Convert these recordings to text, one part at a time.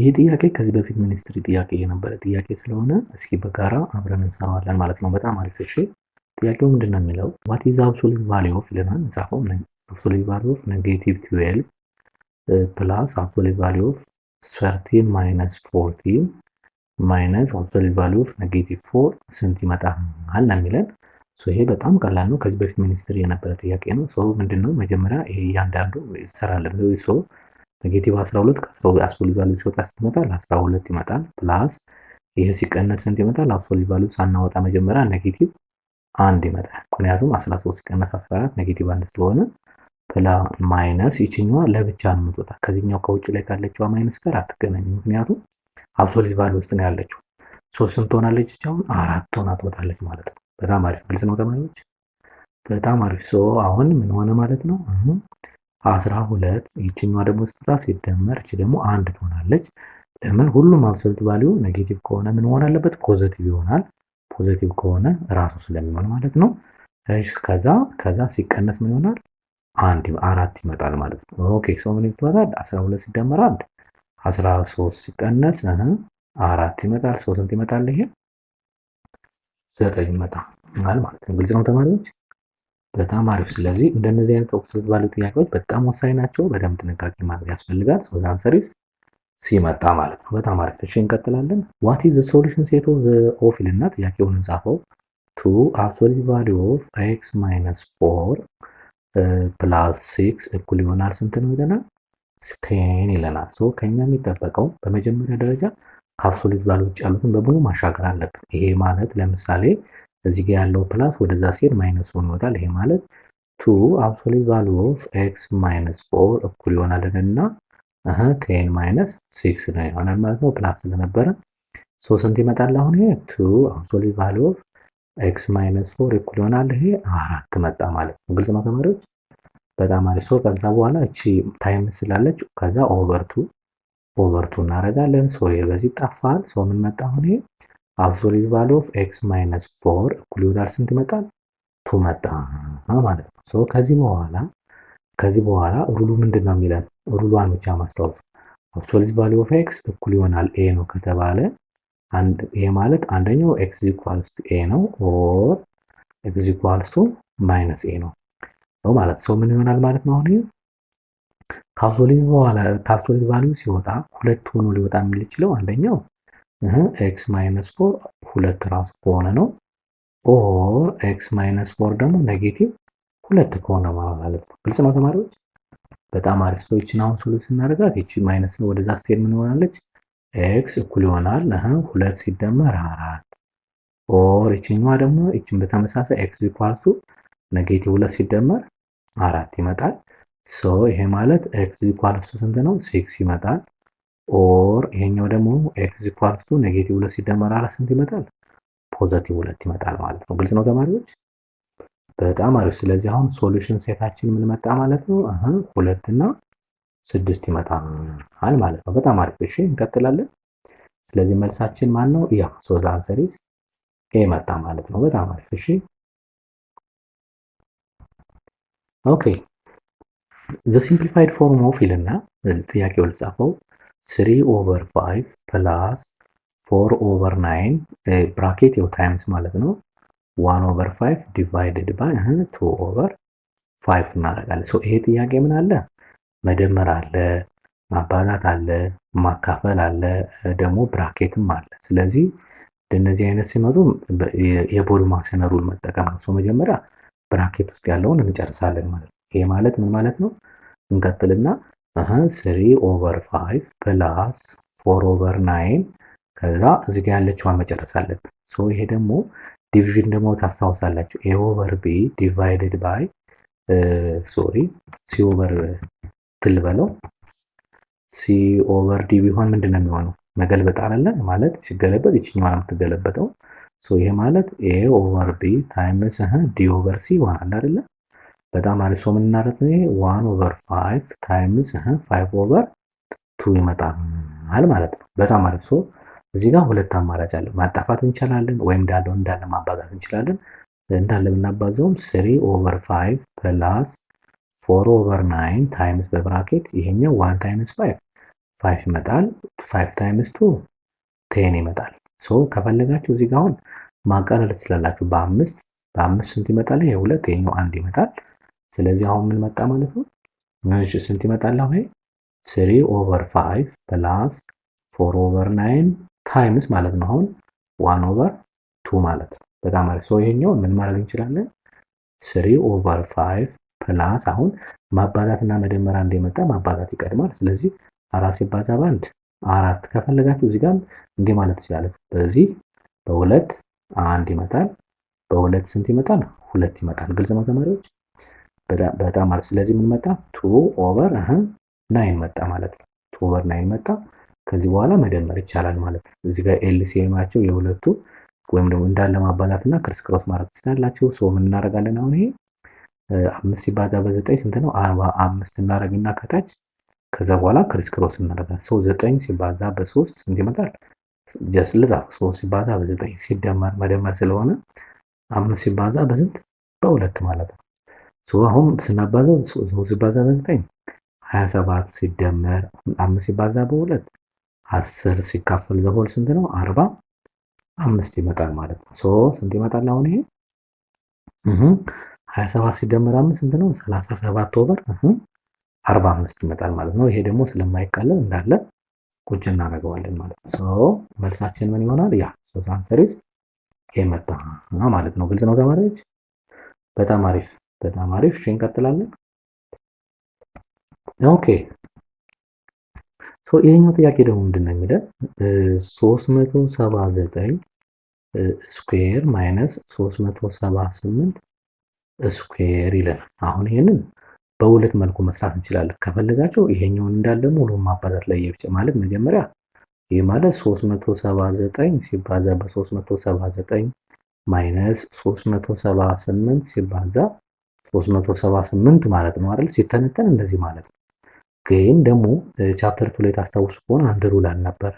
ይሄ ጥያቄ ከዚህ በፊት ሚኒስትሪ ጥያቄ የነበረ ጥያቄ ስለሆነ እስኪ በጋራ አብረን እንሰራዋለን ማለት ነው። በጣም አሪፍ። እሺ ጥያቄው ምንድን ነው የሚለው ዋት ኢዝ አብሶሉት ቫሊዩ ኦፍ ይለናል። እንጻፈው። አብሶሉት ቫሊዩ ኦፍ ኔጌቲቭ 12 ፕላስ አብሶሉት ቫሊዩ ኦፍ 13 ማይነስ 14 ማይነስ አብሶሉት ቫሊዩ ኦፍ ኔጌቲቭ 4 ስንት ይመጣል ነው የሚለን። ይሄ በጣም ቀላል ነው። ከዚህ በፊት ሚኒስትሪ የነበረ ጥያቄ ነው። ምንድነው መጀመሪያ ይሄ እያንዳንዱ ይሰራለን። ኔጌቲቭ 12 ከአብሶሉት ቫልዩ ሲወጣ ስንት ይመጣል? 12 ይመጣል። ፕላስ ይሄ ሲቀነስ ስንት ይመጣል? አብሶሉት ቫልዩ ሳናወጣ መጀመሪያ ኔጌቲቭ 1 ይመጣል። ምክንያቱም 13 ሲቀነስ 14 ኔጌቲቭ 1 ስለሆነ ማይነስ ይችኛዋ ለብቻ ነው የምትወጣ። ከዚህኛው ከውጭ ላይ ካለችዋ ማይነስ ጋር አትገናኝም። ምክንያቱም አብሶሉት ቫልዩ ውስጥ ነው ያለችው። ስንት ትሆናለች? አሁን 4 ሆና ትወጣለች ማለት ነው። በጣም አሪፍ። ግልጽ ነው ተማሪዎች? በጣም አሪፍ። አሁን ምን ሆነ ማለት ነው? 12 ይችኛዋ ደግሞ ስትታ ሲደመር እቺ ደግሞ 1 ትሆናለች። ለምን? ሁሉም አብሶሉት ቫልዩ ኔጌቲቭ ከሆነ ምን መሆን አለበት? ፖዚቲቭ ይሆናል። ፖዚቲቭ ከሆነ ራሱ ስለሚሆን ማለት ነው። እሺ ከዛ ሲቀነስ ምን ይሆናል? 4 ይመጣል ማለት ነው። ኦኬ ምን ይመጣል? 12 ሲደመር 1 13 ሲቀነስ 4 ይመጣል። ስንት ይመጣል? ይሄ 9 ይመጣል ማለት ነው። ግልጽ ነው ተማሪዎች? በጣም አሪፍ። ስለዚህ እንደነዚህ አይነት አብሶሉት ቫልዩ ጥያቄዎች በጣም ወሳኝ ናቸው። በደንብ ጥንቃቄ ማድረግ ያስፈልጋል። አንሰር ኢዝ ሲመጣ ማለት ነው። በጣም አሪፍ። እሺ እንቀጥላለን። ዋት ኢዝ ዘ ሶሉሽን ሴት ኦፍ ይልና ጥያቄውን እንጻፈው። ቱ አብሶሉት ቫልዩ ኦፍ ኤክስ ማይነስ 4 ፕላስ 6 እኩል ይሆናል ስንት ነው ይለናል? 10 ይለናል። ከኛ የሚጠበቀው በመጀመሪያ ደረጃ ከአብሶሉት ቫልዩ ውጭ ያሉትን በሙሉ ማሻገር አለብን። ይሄ ማለት ለምሳሌ እዚህ ጋር ያለው ፕላስ ወደዛ ሲሄድ ማይነስ ሆኖ ይወጣል። ይሄ ማለት 2 አብሶሉት ቫልዩ ኦፍ ኤክስ ማይነስ 4 እኩል ይሆናል እና 10 ማይነስ 6 ነው ይሆናል ማለት ነው። ፕላስ ስለነበረ ስንት ይመጣል? አሁን ይሄ 2 አብሶሉት ቫልዩ ኦፍ ኤክስ ማይነስ 4 እኩል ይሆናል ይሄ 4 መጣ ማለት ነው። ግልጽ ነው ተማሪዎች? በጣም አሪፍ። ከዛ በኋላ እቺ ታይም ስላለች ከዛ ኦቨር 2 እናደርጋለን። ይሄ በዚህ ጠፋል። ምን መጣ? አሁን ይሄ አብሶሉት ቫልዩ ኦፍ ኤክስ ማይነስ 4 እኩል ይሆናል ስንት ይመጣል? 2 መጣ ማለት ነው። ከዚህ በኋላ ሩሉ ምንድን ነው የሚለን? ሩሏን ብቻ ማስታወስ። አብሶሉት ቫልዩ ኦፍ ኤክስ እኩል ይሆናል ኤ ነው ከተባለ ይሄ ማለት አንደኛው ኤክስ ኢኳልስ ቱ ኤ ነው ኦር ኤክስ ኢኳልስ ቱ ማይነስ ኤ ነው ማለት ምን ይሆናል ማለት ነው? አሁን ከአብሶሉት ቫልዩ ሲወጣ ሁለት ሆኖ ሊወጣ የሚችለው አንደኛው ኤክስ ማይነስ 4 ሁለት ራሱ ከሆነ ነው። ኦር ኤክስ ማይነስ 4 ደግሞ ኔጌቲቭ 2 ከሆነ ማለት ነው። ግልጽ ነው ተማሪዎች? በጣም አሪፍ። ይቺን አሁን ሶሉት ስናደርጋት ይቺ ማይነስ ነው ወደዛ ስትሄድ ምን ሆናለች? ኤክስ እኩል ይሆናል 2 ሲደመር 4 ኦር ይቺኛዋ ደግሞ ይቺን በተመሳሳይ ኤክስ ኢኳልስ ቱ ኔጌቲቭ 2 ሲደመር 4 ይመጣል። ይሄ ማለት ኤክስ ኢኳልስ ቱ ስንት ነው? 6 ይመጣል። ኦር ይሄኛው ደግሞ ኤክስ ኢኳልስ ቱ ኔጌቲቭ 2 ሲደመር 4 ስንት ይመጣል? ፖዚቲቭ 2 ይመጣል ማለት ነው። ግልጽ ነው ተማሪዎች? በጣም አሪፍ። ስለዚህ አሁን ሶሉሽን ሴታችን ምን መጣ ማለት ነው? 2 እና 6 ይመጣል ማለት ነው። በጣም አሪፍ። እሺ እንቀጥላለን። ስለዚህ መልሳችን ማን ነው? ያ አንሰር ኢዝ ኤ መጣ ማለት ነው። በጣም አሪፍ። እሺ ኦኬ ዘ ሲምፕሊፋይድ ፎርም ኦፍ ይልና ጥያቄው ልጻፈው 3/5 ፕላስ 4/9 ብራኬት ያው ታይምስ ማለት ነው 1/5 ዲቫይድድ ባይ 2/5 እናደርጋለን። ይሄ ጥያቄ ምን አለ? መደመር አለ፣ ማባዛት አለ፣ ማካፈል አለ፣ ደግሞ ብራኬትም አለ። ስለዚህ እንደነዚህ አይነት ሲመጡ የቦድማስን ሩል መጠቀም ነው። መጀመሪያ ብራኬት ውስጥ ያለውን እንጨርሳለን ማለት ነው። ይሄ ማለት ምን ማለት ነው? እንቀጥልና 3/5 ፕላስ 4/9 ከዛ እዚህ ጋር ያለችዋን መጨረስ አለብን። ይሄ ደግሞ ዲቪዥን ደግሞ ታስታውሳላችሁ ኤ ኦቨር ቢ ዲቫይድድ ባይ ሲ ኦቨር ትልበለው ሲ ኦቨር ዲ ቢሆን ምንድን ነው የሚሆነው? መገልበጥ አይደለ? ማለት ሲገለበጥ ይችኛዋን የምትገለበጠው። ይሄ ማለት ኤ ኦቨር ቢ ታይምስ ዲ ኦቨር ሲ ይሆናል አይደለ? በጣም አሪፍ። ምን እናደርግ ነው? 1/5 ታይምስ 5/2 ይመጣል ማለት ነው። በጣም አሪፍ። እዚህ ጋር ሁለት አማራጭ አለ። ማጣፋት እንችላለን ወይም እንዳለ ማባዛት እንችላለን። እንዳለ ብናባዛውም 3/5 ፕላስ 4/9 ታይምስ በብራኬት ይሄኛው 1 ታይምስ 5 5 ይመጣል። 5 ታይምስ 2 10 ይመጣል። ሶ ከፈለጋችሁ እዚህ ጋር አሁን ማቃለል ትችላላችሁ። በአምስት ስንት ይመጣል? ይሄ 2 ይሄኛው 1 ይመጣል። ስለዚህ አሁን ምን መጣ ማለት ነው? እሺ ስንት ይመጣል? አሁን 3 ኦቨር 5 ፕላስ 4 ኦቨር 9 ታይምስ ማለት ነው አሁን 1 ኦቨር 2 ማለት ነው። በጣም አሪፍ። ሶ ይሄኛው ምን ማድረግ እንችላለን? 3 ኦቨር 5 ፕላስ አሁን ማባዛትና መደመር አንድ የመጣ ማባዛት ይቀድማል። ስለዚህ 4 ሲባዛ በአንድ 4። ከፈለጋችሁ እዚህ ጋር እንዲህ ማለት ትችላላችሁ። በዚህ በሁለት 1 ይመጣል። በሁለት ስንት ይመጣል? 2 ይመጣል። ግልጽ ነው ተማሪዎች? በጣም አሪፍ። ስለዚህ ምን መጣ? 2 ኦቨር 9 መጣ ማለት ነው። 2 ኦቨር 9 መጣ። ከዚህ በኋላ መደመር ይቻላል ማለት ነው። እዚህ ጋር ኤልሲኤማቸው የሁለቱ ወይም ደግሞ እንዳለ ማባዛት እና ክሪስ ክሮስ ማድረግ ትችላላችሁ። ሶ ምን እናደርጋለን አሁን ይሄ 5 ሲባዛ በ9 ስንት ነው? 45 እናደርግና ከታች ከዛ በኋላ ክሪስ ክሮስ እናደርጋለን። ሶ 9 ሲባዛ በ3 ስንት ይመጣል? ጀስት ልጻፍ 3 ሲባዛ በ9 ሲደመር መደመር ስለሆነ 5 ሲባዛ በስንት? በሁለት ማለት ነው። ሶ አሁን ስናባዛው 3 ሲባዛ በ9 27 ሲደመር 5 ሲባዛ በ2 10 ሲካፈል ዘሆል ስንት ነው? 45 ይመጣል ማለት ነው። ሶ ስንት ይመጣል አሁን ይሄ 27 ሲደመር 5 ስንት ነው? 37 ኦቨር 45 ይመጣል ማለት ነው። ይሄ ደግሞ ስለማይቃለል እንዳለ ቁጭ እናደርገዋለን ማለት ነው። ሶ መልሳችን ምን ይሆናል? ያ ሶ አንሰሪስ ይሄ መጣ ማለት ነው። ግልጽ ነው ተማሪዎች? በጣም አሪፍ በጣም አሪፍ። እሺ እንቀጥላለን። ኦኬ ሶ ይሄኛው ጥያቄ ደግሞ ምንድነው የሚለው 379 ስኩዌር ማይነስ 378 ስኩዌር ይለናል። አሁን ይሄንን በሁለት መልኩ መስራት እንችላለን። ከፈለጋችሁ ይሄኛውን እንዳለ ሙሉ ማባዛት ላይ ብቻ ማለት መጀመሪያ ይሄ ማለት 379 ሲባዛ በ379 ማይነስ 378 ሲባዛ 378 ማለት ነው አይደል? ሲተነተን እንደዚህ ማለት ነው። ግን ደግሞ ቻፕተር 2 ላይ ታስታውሱ ከሆነ አንድ ሩል አልነበረ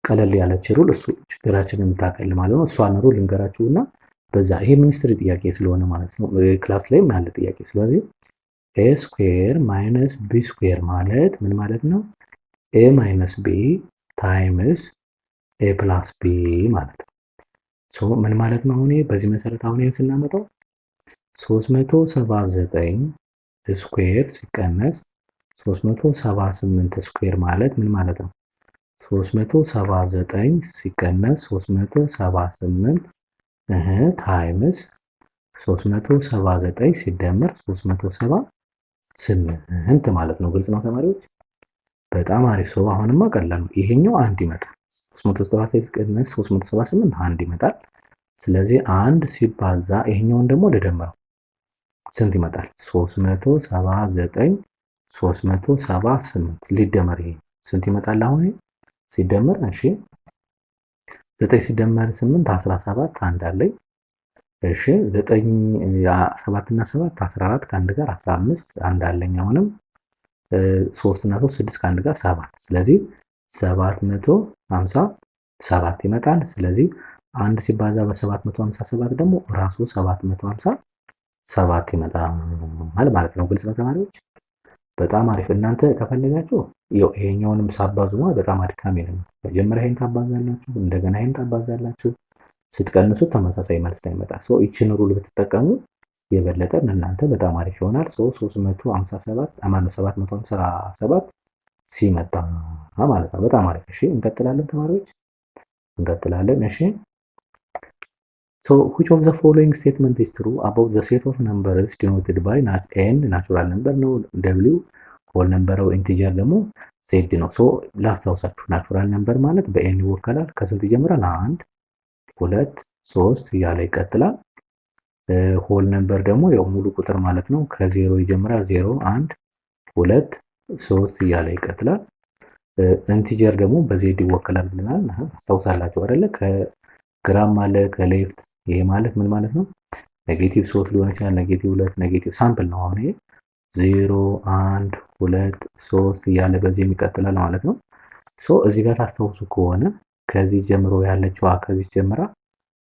ቀለል ያለች ሩል እሱ ችግራችንን የምታቀል ማለት ነው። እሷን ሩል ልንገራችሁና በዛ ይሄ ሚኒስትሪ ጥያቄ ስለሆነ ማለት ነው ክላስ ላይም ያለ ጥያቄ። ስለዚህ ኤ ስኩዌር ማይነስ ቢ ስኩዌር ማለት ምን ማለት ነው? ኤ ማይነስ ቢ ታይምስ ኤ ፕላስ ቢ ማለት ነው። ሶ ምን ማለት ነው? አሁን በዚህ መሰረት አሁን ይሄን ስናመጣው 379 ስኩዌር ሲቀነስ 378 ስኩዌር ማለት ምን ማለት ነው? 379 ሲቀነስ 378 ታይምስ 379 ሲደመር 378 ማለት ነው። ግልጽ ነው ተማሪዎች? በጣም አሪፍ። ሰው አሁንማ ቀላል ነው። ይሄኛው አንድ ይመጣል። 379 ሲቀነስ 378 አንድ ይመጣል። ስለዚህ አንድ ሲባዛ ይሄኛውን ደግሞ ልደምረው ስንት ይመጣል? 379 378 ሊደመር ይሄ ስንት ይመጣል? አሁን ሲደመር እሺ 9 ሲደመር 8 17 አንድ አለኝ። እሺ 9 7 እና 7 14 ከአንድ ጋር 15 አንድ አለኝ። አሁንም 3 እና 3 6 ከአንድ ጋር 7 ስለዚህ 757 ይመጣል። ስለዚህ አንድ ሲባዛ በ757 ደግሞ ራሱ 757 ይመጣል ማለት ነው። ግልጽ ነው ተማሪዎች? በጣም አሪፍ። እናንተ ከፈለጋችሁ ይሄኛውንም ሳባዙ በጣም አድካሚ ነው። መጀመሪያ ይሄን ታባዛላችሁ፣ እንደገና ይሄን ታባዛላችሁ። ስትቀንሱት ተመሳሳይ መልስ ይመጣል። ሶ ይችን ሩል ብትጠቀሙ የበለጠ እናንተ በጣም አሪፍ ይሆናል። ሶ 757 ሲመጣ ማለት ነው። በጣም አሪፍ። እሺ እንቀጥላለን ተማሪዎች፣ እንቀጥላለን። እሺ so which of the following statement is true about the set of numbers denoted by n natural number ነው፣ w whole number ነው፣ integer ደግሞ z ነው። ሶ ላስታውሳችሁ ናቹራል ነምበር ማለት በn ይወከላል። ከስንት ይጀምራል? 1 2 3 እያለ ይቀጥላል። ሆል ነምበር ደግሞ ያው ሙሉ ቁጥር ማለት ነው። ከዜሮ ይጀምራል። 0 1 2 3 እያለ ይቀጥላል። ኢንቲጀር ደግሞ በዜድ ይወከላል ብለናል። አስታውሳላችሁ አይደለ? ከግራም አለ ከሌፍት። ይሄ ማለት ምን ማለት ነው? ኔጌቲቭ 3 ሊሆን ይችላል፣ ኔጌቲቭ 2 ኔጌቲቭ ሳምፕል ነው። አሁን ይሄ 0 1 2 3 እያለ በዚህ ይቀጥላል ማለት ነው። ሶ እዚህ ጋር ታስታውሱ ከሆነ ከዚህ ጀምሮ ያለችዋ ከዚህ ጀምራ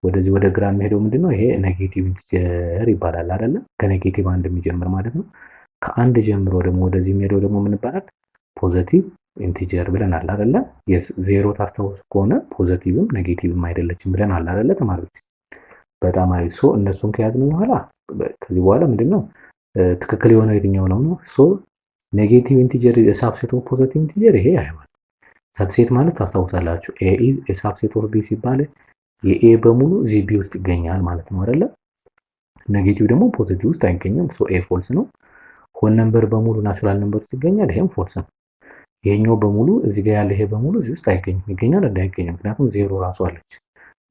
ወደዚህ ወደ ግራ የሚሄደው ምንድነው? ይሄ ኔጌቲቭ ኢንቲጀር ይባላል አይደለ? ከኔጌቲቭ አንድ የሚጀምር ማለት ነው። ከአንድ ጀምሮ ደግሞ ወደዚህ የሚሄደው ደግሞ ምን ይባላል? ፖዚቲቭ ኢንቲጀር ብለናል አይደለ? ዜሮ ታስታውሱ ከሆነ ፖዘቲቭም ኔጌቲቭም አይደለችም ብለናል አይደለ ተማሪዎች? በጣም አሪፍ። ሶ እነሱን ከያዝን በኋላ ከዚህ በኋላ ምንድነው ትክክል የሆነው የትኛው ነው? ሶ ኔጌቲቭ ኢንቲጀር ሳብሴት ኦፍ ፖዘቲቭ ኢንቲጀር ይሄ አይሆንም። ሳብሴት ማለት ታስታውሳላችሁ ኤ ኢዝ ኤ ሳብሴት ኦፍ ቢ ሲባል የኤ በሙሉ እዚህ ቢ ውስጥ ይገኛል ማለት ነው አይደለ? ኔጌቲቭ ደግሞ ፖዚቲቭ ውስጥ አይገኝም። ሶ ኤ ፎልስ ነው። ሆል ነምበር በሙሉ ናቹራል ነምበር ውስጥ ይገኛል። ይሄም ፎልስ ነው። ይሄኛው በሙሉ እዚህ ጋር ያለ ይሄ በሙሉ እዚህ ውስጥ አይገኝም። ይገኛል እንዳይገኝም፣ ምክንያቱም ዜሮ ራሱ አለች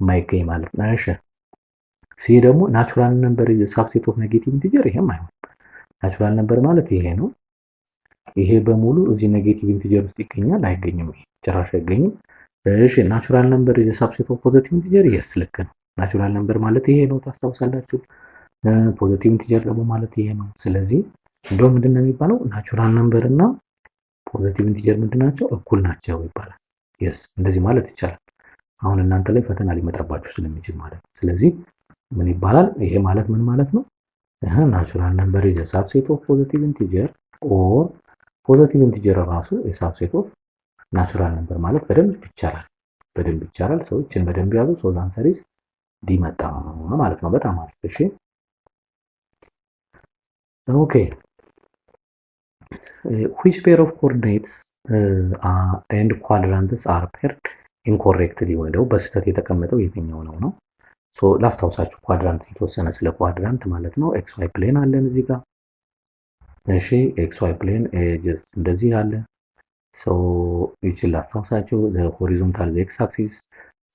የማይገኝ ማለት ነው። እሺ ሲ ደግሞ ናቹራል ነምበር ኢዝ ሳብሴት ኦፍ ኔጌቲቭ ኢንቲጀር፣ ይሄም አይሆንም። ናቹራል ነምበር ማለት ይሄ ነው። ይሄ በሙሉ እዚህ ኔጌቲቭ ኢንቲጀር ውስጥ ይገኛል አይገኝም? ይሄ ጭራሽ አይገኝም። እሺ ናቹራል ነምበር ኢዝ ሳብሴት ኦፍ ፖዚቲቭ ኢንቲጀር፣ የስ ልክ ነው። ናቹራል ነምበር ማለት ይሄ ነው፣ ታስታውሳላችሁ። ፖዚቲቭ ኢንቲጀር ደግሞ ማለት ይሄ ነው። ስለዚህ እንደውም ምንድን ነው የሚባለው ናቹራል ነምበር እና ፖዚቲቭ ኢንቲጀር ምንድን ናቸው? እኩል ናቸው ይባላል። የስ እንደዚህ ማለት ይቻላል። አሁን እናንተ ላይ ፈተና ሊመጣባችሁ ስለሚችል ማለት ነው። ስለዚህ ምን ይባላል? ይሄ ማለት ምን ማለት ነው? ናቹራል ነምበር ኢዝ ሳብሴት ኦፍ ፖዚቲቭ ኢንቲጀር ኦር ፖዚቲቭ ኢንቲጀር ራሱ የሳብሴት ኦፍ ናቹራል ነምበር ማለት በደንብ ይቻላል። በደንብ ይቻላል። ሰዎችን በደንብ ያዙ። ሶ ዘ አንሰር ኢዝ ዲ መጣ ማለት ነው። በጣም አሪፍ። እሺ ኦኬ which pair of coordinates and quadrants are paired incorrectly ወይም በስህተት የተቀመጠው የትኛው ነው ነው? ሶ ላስታውሳችሁ ኳድራንት የተወሰነ ስለ ኳድራንት ማለት ነው። ኤክስ ዋይ ፕሌን አለን እዚህ ጋር። እሺ ኤክስ ዋይ ፕሌን ጀስት እንደዚህ አለ። ሶ ይችላል ላስታውሳችሁ ዘ ሆሪዞንታል ዘ ኤክስ አክሲስ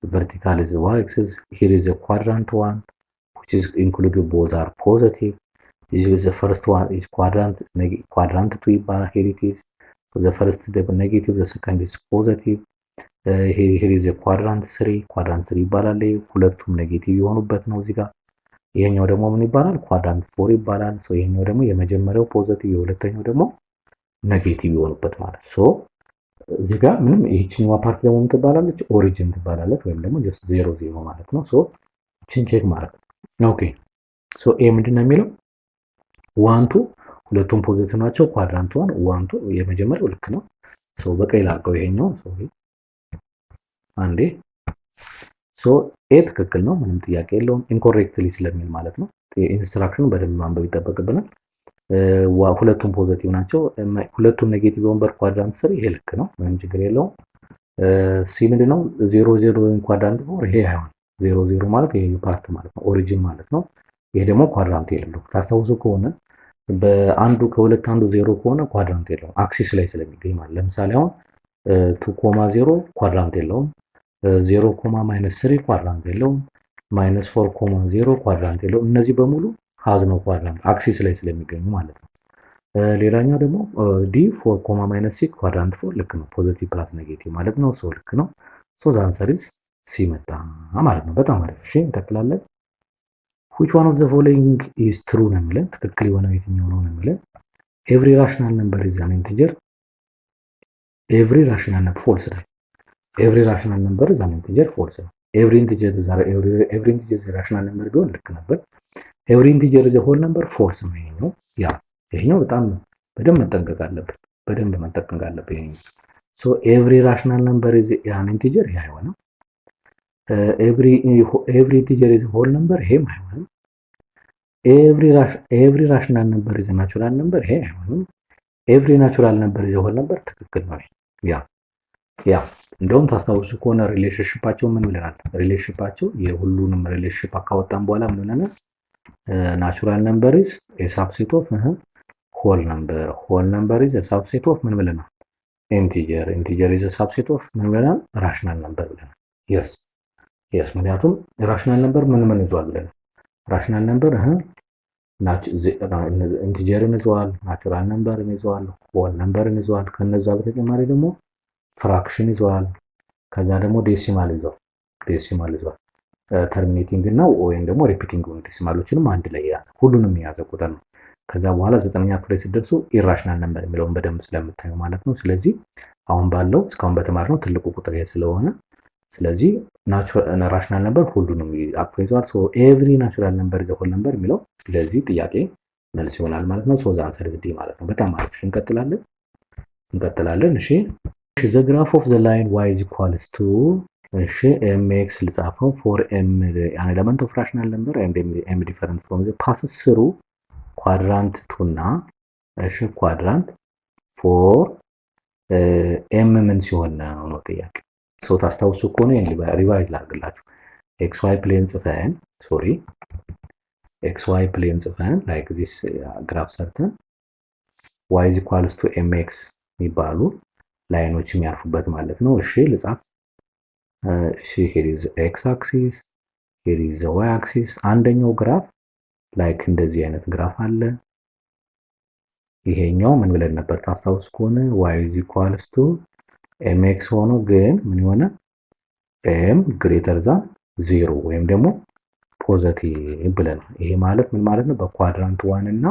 vertical is the y-axis. Here is a quadrant one, which is included both are positive. This is the first one is quadrant two ይባላል. Here it is. So the first step negative, the second is positive. Here is a quadrant 3 ይባላል። ሁለቱም ኔጌቲቭ የሆኑበት ነው እዚህ ጋር። ይሄኛው ደግሞ ምን ይባላል? ኳድራንት 4 ይባላል። ሶ ይሄኛው ደግሞ የመጀመሪያው ፖዚቲቭ የሁለተኛው ደግሞ ኔጌቲቭ የሆኑበት ማለት ሶ እዚህ ጋር ምንም ይህችኛዋ ፓርት ደግሞ ምን ትባላለች? ኦሪጂን ትባላለች፣ ወይም ደግሞ ጀስት 0 ማለት ነው። ሶ እቺን ቼክ ማድረግ ነው። ኦኬ ሶ ኤ ምንድነው የሚለው? 1 2 ሁለቱም ፖዚቲቭ ናቸው። ኳድራንት 1 2 የመጀመሪያው ልክ ነው። ሶ በቀይ ላድርገው ይሄኛው። ሶሪ አንዴ። ሶ ኤ ትክክል ነው፣ ምንም ጥያቄ የለውም። ኢንኮሬክትሊ ስለሚል ማለት ነው። ኢንስትራክሽኑ በደንብ ማንበብ ይጠበቅብናል። ሁለቱም ፖዚቲቭ ናቸው። ሁለቱም ኔጌቲቭ ወንበር ኳድራንት 3 ይሄ ልክ ነው፣ ምንም ችግር የለውም። ሲ ምንድነው? 0 ኳድራንት 4 ይሄ አይሆን። 0 ማለት ይሄ ፓርት ማለት ነው፣ ኦሪጂን ማለት ነው። ይሄ ደግሞ ኳድራንት የሌለው ታስታውሱ ከሆነ በአንዱ ከሁለት አንዱ 0 ከሆነ ኳድራንት የለውም፣ አክሲስ ላይ ስለሚገኝ ማለት። ለምሳሌ አሁን 2,0 ኳድራንት የለውም። 0,-3 ኳድራንት የለውም። -4,0 ኳድራንት የለውም። እነዚህ በሙሉ ሀዝ ነው ኳድራንት አክሲስ ላይ ስለሚገኙ ማለት ነው። ሌላኛው ደግሞ ዲ 4,-6 ኳድራንት 4 ልክ ነው፣ ፖዚቲቭ ፕላስ ኔጌቲቭ ማለት ነው። ሶ ልክ ነው። ሶ ዘ አንሰር ኢዝ ሲ መጣ ማለት ነው። በጣም አሪፍ። እሺ እንቀጥላለን። which one of the following is true ነው የሚለን፣ ትክክል የሆነው የትኛው ነው የሚለን። every rational number is an integer. every rational number false ነው። every rational number is an integer false ነው። every integer is a rational number ቢሆን ልክ ነበር። every integer is a whole number false ነው ይሄኛው። ይሄኛው በጣም በደንብ መጠንቀቅ አለብን፣ ይሄኛው። so every rational number is an integer ይሄ አይሆንም። every integer is a whole number ይሄም አይሆንም። every rational number is a natural number ይሄ አይሆንም። every natural number is a whole number ትክክል ነው። እንደውም ታስታውሱ ከሆነ ሪሌሽንሺፓቸው ምን ብለናል? ሪሌሽንሺፓቸው የሁሉንም ሪሌሽንሺፕ አካወጣን በኋላ ምን ብለናል? ናቹራል ነምበር ኢዝ ኤ ሳብሴት ኦፍ ሆል ነምበር ኢዝ ኤ ሳብሴት ኦፍ ምን ብለናል? ኢንቲጀር ኢዝ ኤ ሳብሴት ኦፍ ምን ብለናል? ራሽናል ነምበር ብለናል። የስ ምክንያቱም ራሽናል ነምበር ምን ይዟል ብለናል? ራሽናል ነምበር ኢንቲጀርን ይዟል፣ ናቹራል ነምበርን ይዟል፣ ሆል ነምበርን ይዟል። ከነዛ በተጨማሪ ደግሞ ፍራክሽን ይዟል። ከዛ ደግሞ ዴሲማል ይዟል። ተርሚኔቲንግ እና ወይም ደግሞ ሪፒቲንግ ዴሲማሎችንም አንድ ላይ የያዘ ሁሉንም የያዘ ቁጥር ነው። ከዛ በኋላ 9ኛ ክፍል ላይ ሲደርሱ ኢራሽናል ነምበር የሚለውን በደንብ ስለምታዩ ማለት ነው። ስለዚህ አሁን ባለው እስካሁን በተማርነው ትልቁ ቁጥር ይሄ ስለሆነ ስለዚህ ራሽናል ነምበር ሁሉንም አቅፎ ይዟል። ሶ ኤቭሪ ናቹራል ነምበር ኢዝ ሆል ነምበር የሚለው ለዚህ ጥያቄ መልስ ይሆናል ማለት ነው። ሶ ዘ አንሰር ኢዝ ዲ ማለት ነው። በጣም አሪፍ። እንቀጥላለን። እንቀጥላለን። እሺ ዘ ግራፍ ኦፍ ዘ ላይን ዋይ ኢዝ ኢኳልስ ቱ እሺ ኤም ኤክስ ልጻፈው ፎር ኤም አን ኤለመንት ኦፍ ራሽናል ነምበር ኤንድ ኤም ዲፈረንት ፍሮም ዘ ፓስስ ስሩ ኳድራንት 2 እና እሺ ኳድራንት 4 ኤም ምን ሲሆን ነው ጥያቄ። ሶ ታስታውሱ ከሆነ ሪቫይዝ ላድርግላችሁ። ኤክስ ዋይ ፕሌን ጽፈን ኤክስ ዋይ ፕሌን ጽፈን ላይክ ዚስ ግራፍ ሰርተን ዋይ ኢዝ ኢኳልስ ቱ ኤም ኤክስ የሚባሉ ላይኖች የሚያርፉበት ማለት ነው። እሺ ልጻፍ። እሺ ሄር ኢዝ ኤክስ አክሲስ ሄር ኢዝ ዋይ አክሲስ። አንደኛው ግራፍ ላይክ እንደዚህ አይነት ግራፍ አለ። ይሄኛው ምን ብለን ነበር ታስታውስ ከሆነ ዋይ ኢዝ ኢኳልስ ቱ ኤም ኤክስ ሆኖ ግን ምን ሆነ ኤም ግሬተር ዛን 0 ወይም ደግሞ ፖዚቲቭ ብለን ይሄ ማለት ምን ማለት ነው? በኳድራንት 1 እና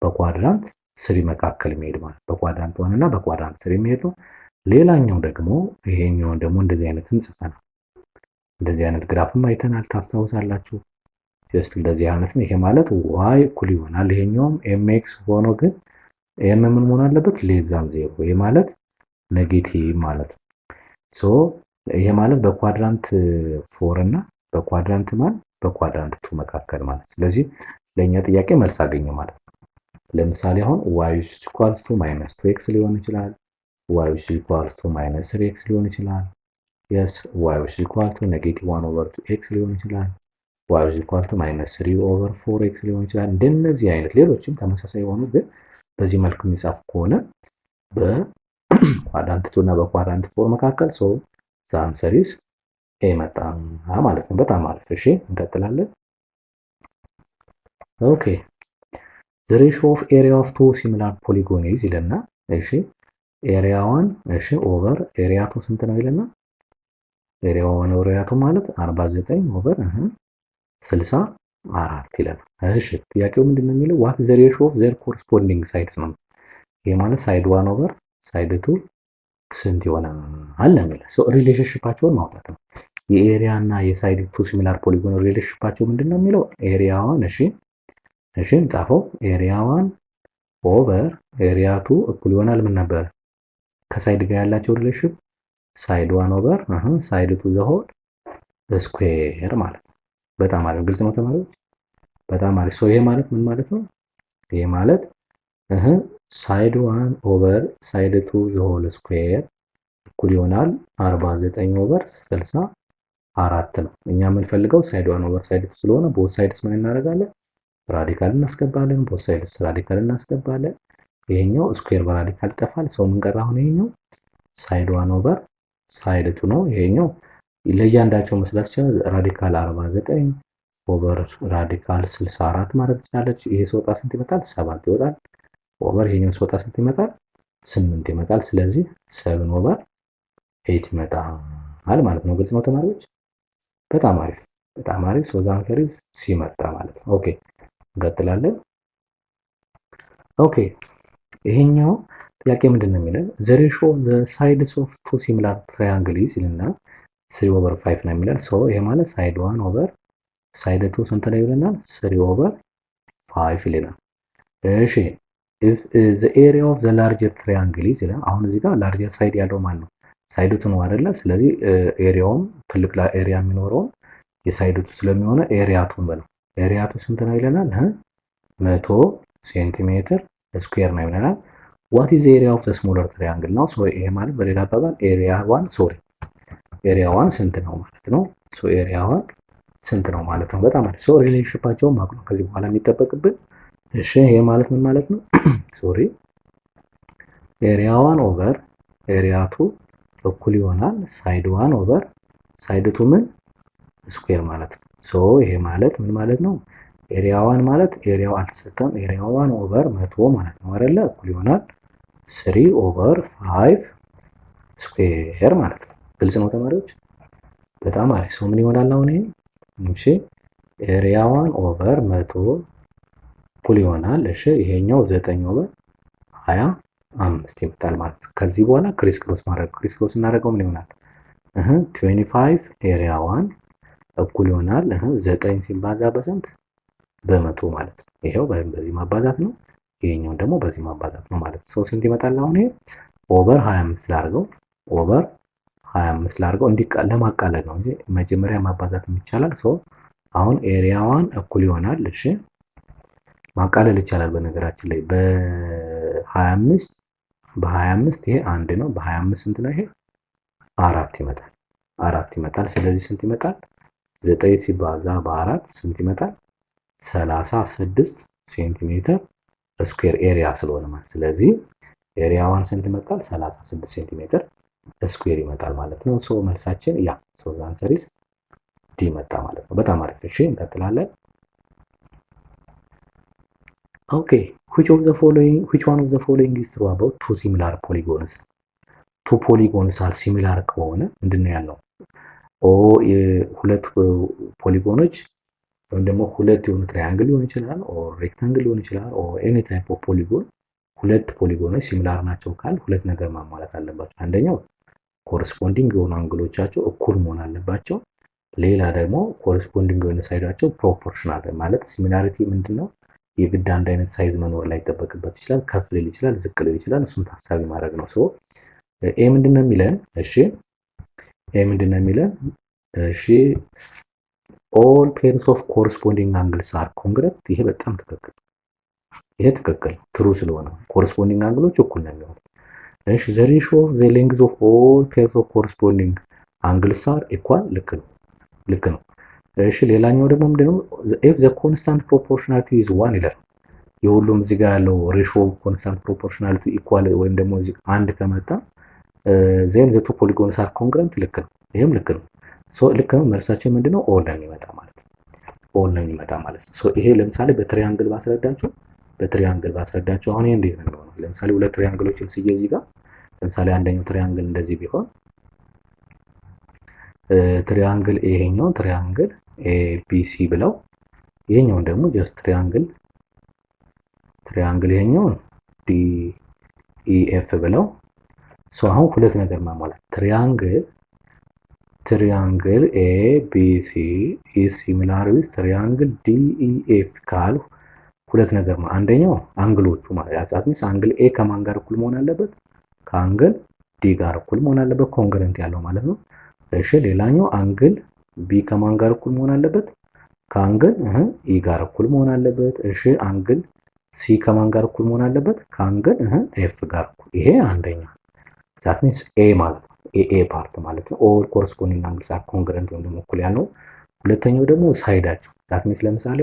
በኳድራንት 3 መካከል የሚሄድ ማለት በኳድራንት 1 እና በኳድራንት 3 የሚሄድ ነው። ሌላኛው ደግሞ ይሄኛውን ደግሞ እንደዚህ አይነትን ጽፈናል። እንደዚህ አይነት ግራፍም አይተናል ታስታውሳላችሁ። ጀስት እንደዚህ አይነት ነው። ይሄ ማለት ዋይ እኩል ይሆናል ይሄኛውም ኤም ኤክስ ሆኖ ግን ኤም ምን መሆን አለበት? ሌስ ዛን 0 ይሄ ማለት ኔጌቲቭ ማለት ነው። ሶ ይሄ ማለት በኳድራንት 4 እና በኳድራንት በኳድራንት 2 መካከል ማለት። ስለዚህ ለኛ ጥያቄ መልስ አገኘ ማለት ነው። ለምሳሌ አሁን y ኢኳልስ ቱ -2x ሊሆን ይችላል። y ኢኳልስ ቱ -3x ሊሆን ይችላል። yes y ኢኳል ቱ -1/2x ሊሆን ይችላል። y ኢኳል ቱ -3/4x ሊሆን ይችላል። እንደነዚህ አይነት ሌሎችም ተመሳሳይ የሆኑ ግን በዚህ መልኩ የሚጻፍ ከሆነ በኳድራንት 2 እና በኳድራንት 4 መካከል ሶ ዘ አንሰር ኢዝ ኤ መጣ ማለት ነው። በጣም አሪፍ። እሺ እንቀጥላለን። ኦኬ ዘ ሬሾ ኦፍ ኤሪያ ኦፍ ቱ ሲሚላር ፖሊጎን ኢዝ ይለና እሺ ኤሪያ 1 እሺ ኦቨር ኤሪያ 2 ስንት ነው ይለና ኤሪያ 1 ኦቨር ኤሪያ 2 ማለት 49 ኦቨር 64 ይለናል። እሺ ጥያቄው ምንድነው የሚለው ዋት ዘ ሬሾ ኦፍ ዘር ኮረስፖንዲንግ ሳይድስ ነው። ይሄ ማለት ሳይድ 1 ኦቨር ሳይድ 2 ስንት ይሆናል አለ የሚለው ሶ ሪሌሽንሺፓቸውን ማውጣት ነው። የኤሪያ እና የሳይድ 2 ሲሚላር ፖሊጎን ሪሌሽንሺፓቸው ምንድነው የሚለው ኤሪያ 1 እሺ እንጻፈው ኤሪያ 1 ኦቨር ኤሪያ 2 እኩል ይሆናል ምን ነበር ከሳይድ ጋር ያላቸው ሪሌሽን ሳይድ 1 ኦቨር ሳይድ 2 ዘ ሆል ስኩዌር ማለት ነው። በጣም አሪፍ ግልጽ ነው ተማሪዎች፣ በጣም አሪፍ። ሶ ይሄ ማለት ምን ማለት ነው? ይሄ ማለት ሳይድ 1 ኦቨር ሳይድ 2 ዘ ሆል ስኩዌር እኩል ይሆናል 49 ኦቨር 64 ነው። እኛ የምንፈልገው ሳይድ 1 ኦቨር ሳይድ 2 ስለሆነ ቦት ሳይድስ ምን እናደርጋለን? ራዲካል እናስገባለን። ቦት ሳይድስ ራዲካል እናስገባለን። ይሄኛው ስኩዌር በራዲካል ይጠፋል። ሰው ምን ቀረ አሁን? ይሄኛው ሳይድ 1 ኦቨር ሳይድ 2 ነው። ይሄኛው ለእያንዳቸው መስላት ይችላል። ራዲካል 49 ኦቨር ራዲካል 64 ማለት ትችላለች። ይሄ ሲወጣ ስንት ይመጣል? 7 ይወጣል። ኦቨር ይሄኛው ሲወጣ ስንት ይመጣል? 8 ይመጣል። ስለዚህ 7 ኦቨር 8 ይመጣል ማለት ነው። ግልጽ ነው ተማሪዎች? በጣም አሪፍ በጣም አሪፍ። ሶ ዘ አንሰር ኢዝ ሲ መጣ ማለት ነው። ኦኬ እንቀጥላለን። ኦኬ ይሄኛው ጥያቄ ምንድነው የሚለው ዘ ሬሾ ኦፍ ዘ ሳይድስ ኦፍ ቱ ሲሚላር ትራያንግል ኢዝ ይልና 3 ኦቨር 5 ነው የሚለን። ሶ ይሄ ማለት ሳይድ 1 ኦቨር ሳይድ 2 ስንት ነው ይለናል? 3 ኦቨር 5 ይለናል። እሺ if the area of the larger triangle is ይላል። አሁን እዚህ ጋር ላርጀር ሳይድ ያለው ማን ነው? ሳይድ 2 ነው አይደለ? ስለዚህ ኤሪያውም ትልቅ ኤሪያ የሚኖረው የሳይድ 2 ስለሚሆነ ኤሪያ 2 በለው። ኤሪያ 2 ስንት ነው ይለናል? 100 ሴንቲሜትር ስኩዌር ነው ይለናል። what is the area of the smaller triangle ነው? ሶ ይሄ ማለት በሌላ አባባል ኤሪያ 1 ስንት ነው ማለት ነው። ሶ ኤሪያ 1 ስንት ነው ማለት ነው። በጣም አሪፍ። ሶ ሪሌሽንሺፓቸውን ማወቅ ነው ከዚህ በኋላ የሚጠበቅብን። እሺ ይሄ ማለት ምን ማለት ነው? ሶሪ ኤሪያ 1 ኦቨር ኤሪያ 2 እኩል ይሆናል ሳይድ 1 ኦቨር ሳይድ 2 ምን ስኩዌር ማለት ነው። ሶ ይሄ ማለት ምን ማለት ነው? ኤሪያ 1 ማለት ኤሪያው አልተሰጠም። ኤሪያ 1 ኦቨር 100 ማለት ነው አይደለ? እኩል ይሆናል 3 ኦቨር 5 ስኩዌር ማለት ነው። ግልጽ ነው ተማሪዎች? በጣም አሪፍ። ሶ ምን ይሆናል አሁን ይሄ? እሺ ኤሪያ 1 ኦቨር 100 እኩል ይሆናል እሺ ይሄኛው 9 ኦቨር 25 ይመጣል ማለት ነው። ከዚህ በኋላ ክሪስ ክሮስ እናደርገው ምን ይሆናል? 25 ኤሪያ 1 እኩል ይሆናል 9 ሲባዛ በስንት በመቶ ማለት ነው። ይሄው በዚህ ማባዛት ነው። ይሄኛውን ደግሞ በዚህ ማባዛት ነው ማለት ነው። ስንት ይመጣል አሁን ይሄ ኦቨር 25 ላድርገው ኦቨር 25 ላድርገው ለማቃለል ነው እንጂ መጀመሪያ ማባዛት ይቻላል። አሁን ኤሪያዋን እኩል ይሆናል። እሺ ማቃለል ይቻላል። በነገራችን ላይ በ25 ይሄ አንድ ነው። በ25 ስንት ነው? ይሄ አራት ይመጣል። ስለዚህ ስንት ይመጣል? 9 ሲባዛ በ4 ስንት ይመጣል? 36 ሴንቲሜትር ስኩዌር ኤሪያ ስለሆነ ማለት ስለዚህ ኤሪያዋን ስንት ይመጣል? 36 ሴንቲሜትር ስኩዌር ይመጣል ማለት ነው። መልሳችን ያ ዘ አንሰር ኢዝ ዲ መጣ ማለት ነው። በጣም አሪፍ። እሺ እንቀጥላለን። ኦኬ which one of the following is true about two similar polygons? two polygons are similar ከሆነ ምንድነው ያለው? ሁለት ፖሊጎኖች ወይም ደግሞ ሁለት የሆኑ ትራያንግል ሊሆን ይችላል ኦር ሬክታንግል ሊሆን ይችላል ኦር ኤኒ ታይፕ ኦፍ ፖሊጎን ሁለት ፖሊጎኖች ሲሚላር ናቸው ካል ሁለት ነገር ማሟላት አለባቸው። አንደኛው ኮረስፖንዲንግ የሆኑ አንግሎቻቸው እኩል መሆን አለባቸው። ሌላ ደግሞ ኮረስፖንዲንግ የሆነ ሳይዳቸው ፕሮፖርሽናል ማለት ሲሚላሪቲ ምንድነው? የግድ አንድ አይነት ሳይዝ መኖር ላይ ይጠበቅበት ይችላል። ከፍ ሊል ይችላል፣ ዝቅ ሊል ይችላል። እሱን ታሳቢ ማድረግ ነው። ኤ ምንድነው የሚለን? እሺ ኤ ምንድነው የሚለን? እሺ ኦል ፔርስ ኦፍ ኮረስፖንዲንግ አንግልስ አር ኮንግሩዌንት። ይሄ በጣም ትክክል፣ ይሄ ትክክል ትሩ ስለሆነ ኮረስፖንዲንግ አንግሎች እኩል ነው የሚሆኑት። እሺ ዘ ሬሾ ኦፍ ዘ ሌንግዝ ኦፍ ኦል ፔርስ ኦፍ ኮረስፖንዲንግ አንግልስ አር ኢኳል። ልክ ነው። እሺ ሌላኛው ደግሞ ምንድነው? ኢፍ ዘ ኮንስታንት ፕሮፖርሽናሊቲ ኢዝ 1 ይላል። የሁሉም እዚህ ጋር ያለው ሬሾ ኦፍ ኮንስታንት ፕሮፖርሽናሊቲ ኢኳል ወይም ደግሞ እዚህ አንድ ከመጣ ዜን ዘ ቱ ፖሊጎንስ አር ኮንግሩዌንት። ልክ ነው፣ ይሄም ልክ ነው። ልክ ነው። መልሳችን ምንድነው? ኦል ነው የሚመጣ ማለት ነው። ኦል ነው የሚመጣ ማለት ነው። ይሄ ለምሳሌ በትሪያንግል ባስረዳችሁ አሁን ይሄ እንዴት ነው የሚሆነው? ለምሳሌ ሁለት ትሪያንግሎችን ስዬ እዚህ ጋር ለምሳሌ አንደኛው ትሪያንግል እንደዚህ ቢሆን ትሪያንግል ይሄኛው ትሪያንግል ኤቢሲ ብለው ይሄኛውን ደግሞ ጀስት ትሪያንግል ይሄኛውን ዲኢኤፍ ብለው አሁን ሁለት ነገር ማሟላት ትሪያንግል ኤቢሲ ኢዝ ሲሚላር ዊዝ ትሪያንግል ዲኢኤፍ ካል ሁለት ነገር ነው። አንደኛው አንግሎቹ ማለት ያጻፍሚስ አንግል ኤ ከማን ጋር እኩል መሆን አለበት? ከአንግል ዲ ጋር እኩል መሆን አለበት። ኮንግሩዌንት ያለው ማለት ነው። እሺ ሌላኛው አንግል ቢ ከማን ጋር እኩል መሆን አለበት? ከአንግል ኢ ጋር እኩል መሆን አለበት። እሺ አንግል ሲ ከማን ጋር እኩል መሆን አለበት? ከአንግል ኤፍ ጋር እኩል። ይሄ አንደኛ ዛት ሚንስ ኤ ማለት ነው። ኤ ፓርት ማለት ነው። ኦል ኮረስፖንዲንግ አንግልስ አር ኮንግሩዌንት ወይም ደግሞ እኩል ያለው። ሁለተኛው ደግሞ ሳይዳቸው ዛት ሚንስ ለምሳሌ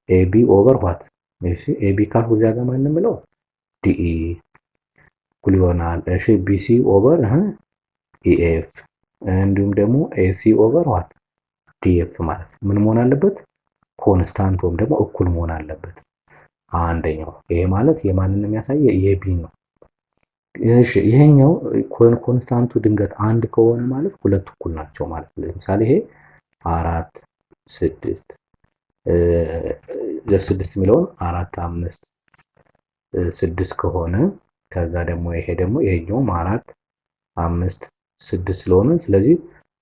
ኤቢ ኦቨር ዋት? እሺ ኤቢ ካልኩ እዚያ ጋር ማን እንምለው? ዲኢ እኩል ይሆናል። እሺ ቢሲ ኦቨር ኢኤፍ እንዲሁም ደግሞ ኤሲ ኦቨር ዋት? ዲኤፍ ማለት ምን መሆን አለበት? ኮንስታንት ወይም ደግሞ እኩል መሆን አለበት። አንደኛው ይሄ ማለት የማንን የሚያሳየ? የቢ ነው። እሺ ይሄኛው ኮንስታንቱ ድንገት አንድ ከሆነ ማለት ሁለቱ እኩል ናቸው ማለት ነው። ለምሳሌ ይሄ 4 6 6 የሚለውን 4 5 6 ከሆነ ከዛ ደግሞ ይሄኛውም 4 5 6 ስለሆነ ስለዚህ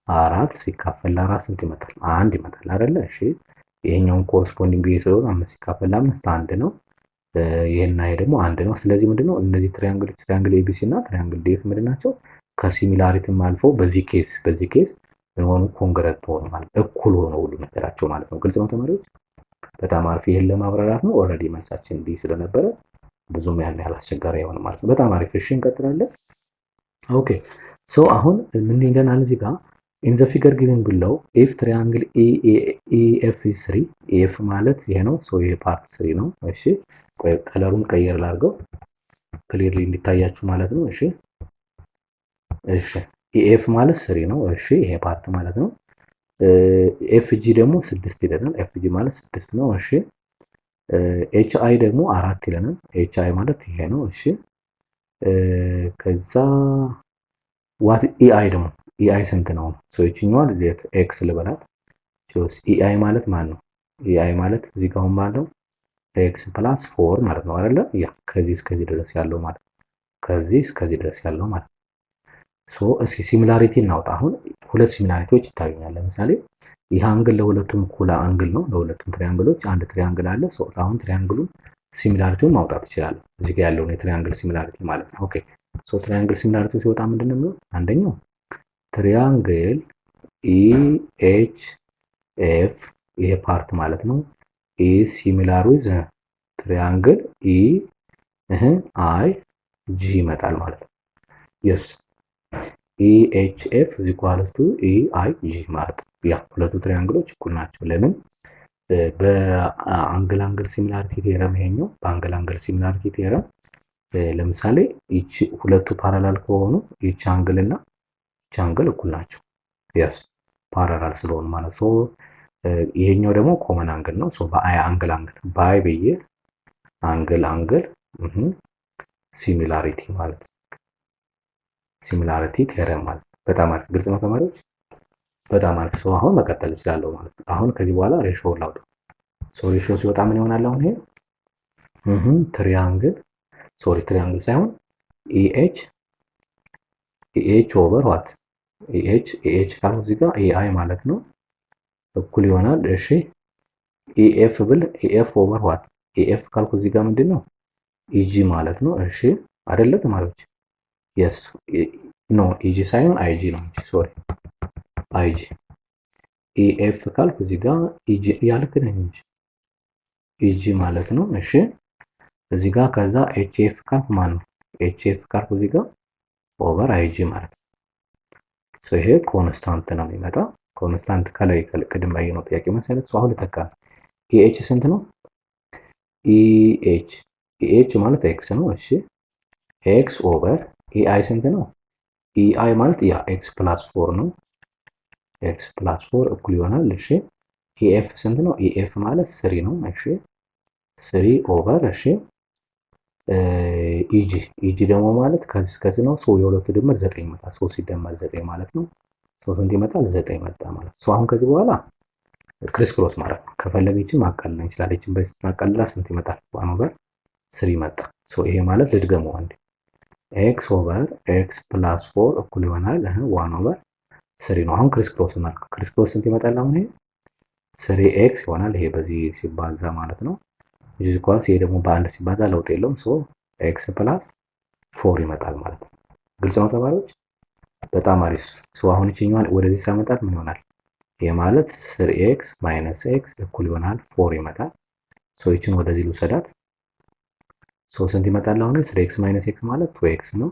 4 ሲካፈል ለ4 ስንት ይመጣል? 1 ይመጣል አይደለ? እሺ ይሄኛውን ኮረስፖንዲንግ ስለሆነ 5 ሲካፈል ለ5 1 ነው። ይሄና ይሄ ደግሞ 1 ነው። ስለዚህ ምንድነው እነዚህ ትሪያንግል ኤቢሲ እና ትሪያንግል ዲኤፍ ምንድናቸው? ከሲሚላሪቲም አልፈው በዚህ ኬስ የሆኑ ኮንግሩዌንት ሆኑ ማለት እኩል ሆኖ ሁሉ ነገራቸው ማለት ነው። ግልጽ ነው ተማሪዎች? በጣም አሪፍ። ይሄን ለማብራራት ነው። ኦልሬዲ መልሳችን ዲ ስለነበረ ብዙም ያን ያህል አስቸጋሪ አይሆንም ማለት ነው። በጣም አሪፍ። እሺ እንቀጥላለን። ኦኬ አሁን ምን ይለናል እዚህ ጋር in the figure given below if triangle EF is 3 EF ማለት ይሄ ነው። ይሄ ፓርት 3 ነው። እሺ ከለሩን ቀየር ላድርገው ክሊርሊ እንዲታያችሁ ማለት ነው። እሺ EF ማለት 3 ነው። እሺ ይሄ ፓርት ማለት ነው። FG ደግሞ 6 ይለናል። FG ማለት 6 ነው። እሺ HI ደግሞ 4 ይለናል። HI ማለት ይሄ ነው። እሺ ከዛ ዋት EI ደግሞ EI ስንት ነው? ይችኛዋ ሌት ኤክስ ልበላት። EI ማለት ማን ነው? EI ማለት እዚህ ጋር ማለት ነው ኤክስ ፕላስ 4 ማለት ነው አይደለ? ያ ከዚህ እስከዚህ ድረስ ያለው ማለት ከዚህ እስከዚህ ድረስ ያለው ማለት እስኪ ሲሚላሪቲ እናውጣ። አሁን ሁለት ሲሚላሪቲዎች ይታዩኛል። ለምሳሌ ይህ አንግል ለሁለቱም እኩል አንግል ነው። ለሁለቱም ትሪያንግሎች አንድ ትሪያንግል አለ። አሁን ትሪያንግሉን ሲሚላሪቲውን ማውጣት ይችላል። እዚህ ጋር ያለውን የትሪያንግል ሲሚላሪቲ ማለት ነው። ኦኬ ሶ ትሪያንግል ሲሚላሪቲ ሲወጣ ምንድን ነው የሚሆነው? አንደኛው ትሪያንግል ኢኤችኤፍ ይሄ ፓርት ማለት ነው ኢ ሲሚላር ዊዝ ትሪያንግል አይ ጂ ይመጣል ማለት ነው። የስ ኢኤችኤፍ ኢዝ ኢኳልስ ቱ አይ ጂ ማለት ነው። ያ ሁለቱ ትሪያንግሎች እኩል ናቸው። ለምን? በአንግል አንግል ሲሚላሪቲ ቴረም ይሄኛው በአንግል አንግል ሲሚላሪቲ ቴረም ለምሳሌ ይቺ ሁለቱ ፓራላል ከሆኑ ይቺ አንግል እና ይቺ አንግል እኩል ናቸው። የስ ፓራላል ስለሆኑ ማለት ሶ ይሄኛው ደግሞ ኮመን አንግል ነው። ሶ በአይ አንግል በአይ ብዬ አንግል ሲሚላሪቲ ማለት ሲሚላሪቲ ቴረም ማለት በጣም አሪፍ ግልጽ ነው ተማሪዎች። በጣም አሪፍ ሶ አሁን መቀጠል እችላለሁ ማለት ነው። አሁን ከዚህ በኋላ ሬሾውን ላውጣ። ሶ ሬሾ ሲወጣ ምን ይሆናል? አሁን ይሄ ትሪያንግል ትሪያንግል ሳይሆን ኢኤች ኦቨር ዋት ኢኤች ካልኩ እዚህ ጋር ኤአይ ማለት ነው እኩል ይሆናል። እሺ ኢኤፍ ብል ኢኤፍ ኦቨር ዋት ኢኤፍ ካልኩ እዚህ ጋር ምንድን ነው ኢጂ ማለት ነው። እሺ አይደለ ተማሪዎች? የስ ኖ ኢጂ ሳይሆን አይጂ ነው እንጂ ሶሪ አይጂ ኢኤፍ ካልኩ እዚህ ጋር ኢጂ ያልክ ነኝ እንጂ ኢጂ ማለት ነው። እሺ እዚህ ጋር ከዛ ኤችኤፍ ካልኩ ማን ነው ኤችኤፍ ካልኩ እዚህ ጋር ኦቨር አይጂ ማለት ነው። ሶ ይሄ ኮንስታንት ነው የሚመጣ ኮንስታንት ከላይ ቅድም ላይ ነው ጥያቄ መሰረት ሶ አሁን ልተካ ኢኤች ስንት ነው? ኢኤች ማለት ኤክስ ነው። እሺ ኤክስ ኦቨር ኢአይ ስንት ነው? ኢአይ ማለት ያ ኤክስ ፕላስ 4 ነው። ኤክስ ፕላስ 4 እኩል ይሆናል። እሺ ኢኤፍ ስንት ነው? ኢኤፍ ማለት 3 ነው። እሺ 3 ኦቨር እሺ ኢጂ ደግሞ ማለት ከዚህ እስከዚህ ነው። ሶ የሁለቱ ድምር 9 ይመጣል። 3 ሲደመር 9 ማለት ነው። ሶ ስንት ይመጣል? 9 መጣ ማለት ሶ አሁን ከዚህ በኋላ ክሪስ ክሮስ ማለት ነው። ከፈለገችን ማቃለል እንችላለን። እቺን በስት ማቃለላ ስንት ይመጣል? 1 ኦቨር 3 መጣ። ሶ ይሄ ማለት ልድገመው አንዴ ኤክስ ኦቨር ኤክስ ፕላስ 4 እኩል ይሆናል 1 ኦቨር 3 ነው። አሁን ክሪስ ክሮስ ማለት ክሪስ ክሮስ ስንት ይመጣል? አሁን ይሄ 3 ኤክስ ይሆናል። ይሄ በዚህ ሲባዛ ማለት ነው። እዚህ ኳስ ይሄ ደግሞ በአንድ ሲባዛ ለውጥ የለውም። ሶ ኤክስ ፕላስ 4 ይመጣል ማለት ነው። ግልጽ ነው ተማሪዎች? በጣም አሪፍ። ሶ አሁን እቺኛዋን ወደዚህ ሳመጣት ምን ይሆናል? ይሄ ማለት 3x ማይነስ ኤክስ እኩል ይሆናል 4 ይመጣል። ሶ ይችን ወደዚህ ልውሰዳት። ሶ ስንት ይመጣል? አሁን 3x ማይነስ ኤክስ ማለት 2x ነው።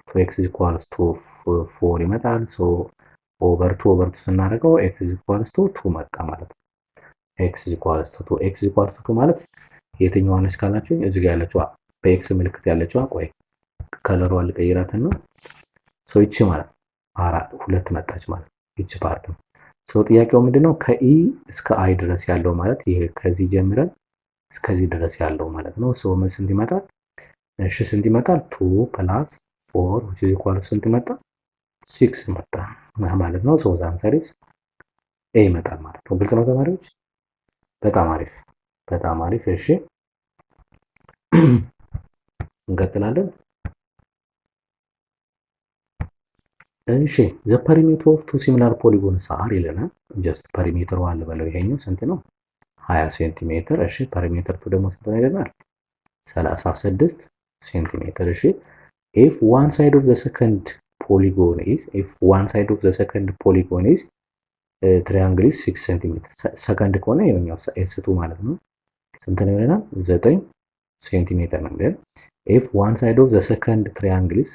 2x ኢኳልስ ቱ 4 ይመጣል። ሶ ኦቨር 2 ስናደርገው x ኢኳልስ ቱ 2 መጣ ማለት ነው። x ኢኳልስ ቱ 2 x ኢኳልስ ቱ ማለት የትኛዋ ነች ካላችሁ እዚህ ጋር ያለችዋ በኤክስ ምልክት ያለችዋ ቆይ ከለሯን ልቀይራትና ሶ ይቺ ማለት ሁለት መጣች ማለት ይቺ ፓርት ነው። ሶ ጥያቄው ምንድነው? ከኢ እስከ አይ ድረስ ያለው ማለት ይሄ ከዚህ ጀምረን እስከዚህ ድረስ ያለው ማለት ነው። ሶ ምን ስንት ይመጣል? እሺ ስንት ይመጣል? 2 ፕላስ 4 which is equal to ስንት መጣ? 6 መጣ ማለት ነው። ሶ ዘ አንሰር ኢዝ ኤ ይመጣል ማለት ነው። ግልጽ ነው ተማሪዎች? በጣም አሪፍ በጣም አሪፍ። እሺ እንቀጥላለን። እሺ ዘ ፐሪሜትር ኦፍ ቱ ሲሚላር ፖሊጎንስ አር ይለናል። ጀስት ፐሪሜትሩ አለ በለው ይሄኛው ስንት ነው? 20 ሴንቲሜትር። እሺ ፐሪሜትር ቱ ደግሞ ስንት ነው ይለናል? 36 ሴንቲሜትር። እሺ if one side of the second polygon is triangle is 6 ሴንቲሜትር ሰከንድ ከሆነ ይኸኛው ኤስ2 ማለት ነው ስንት ነው ይለናል? 9 ሴንቲሜትር ነው ይላል። if one side of the second triangle is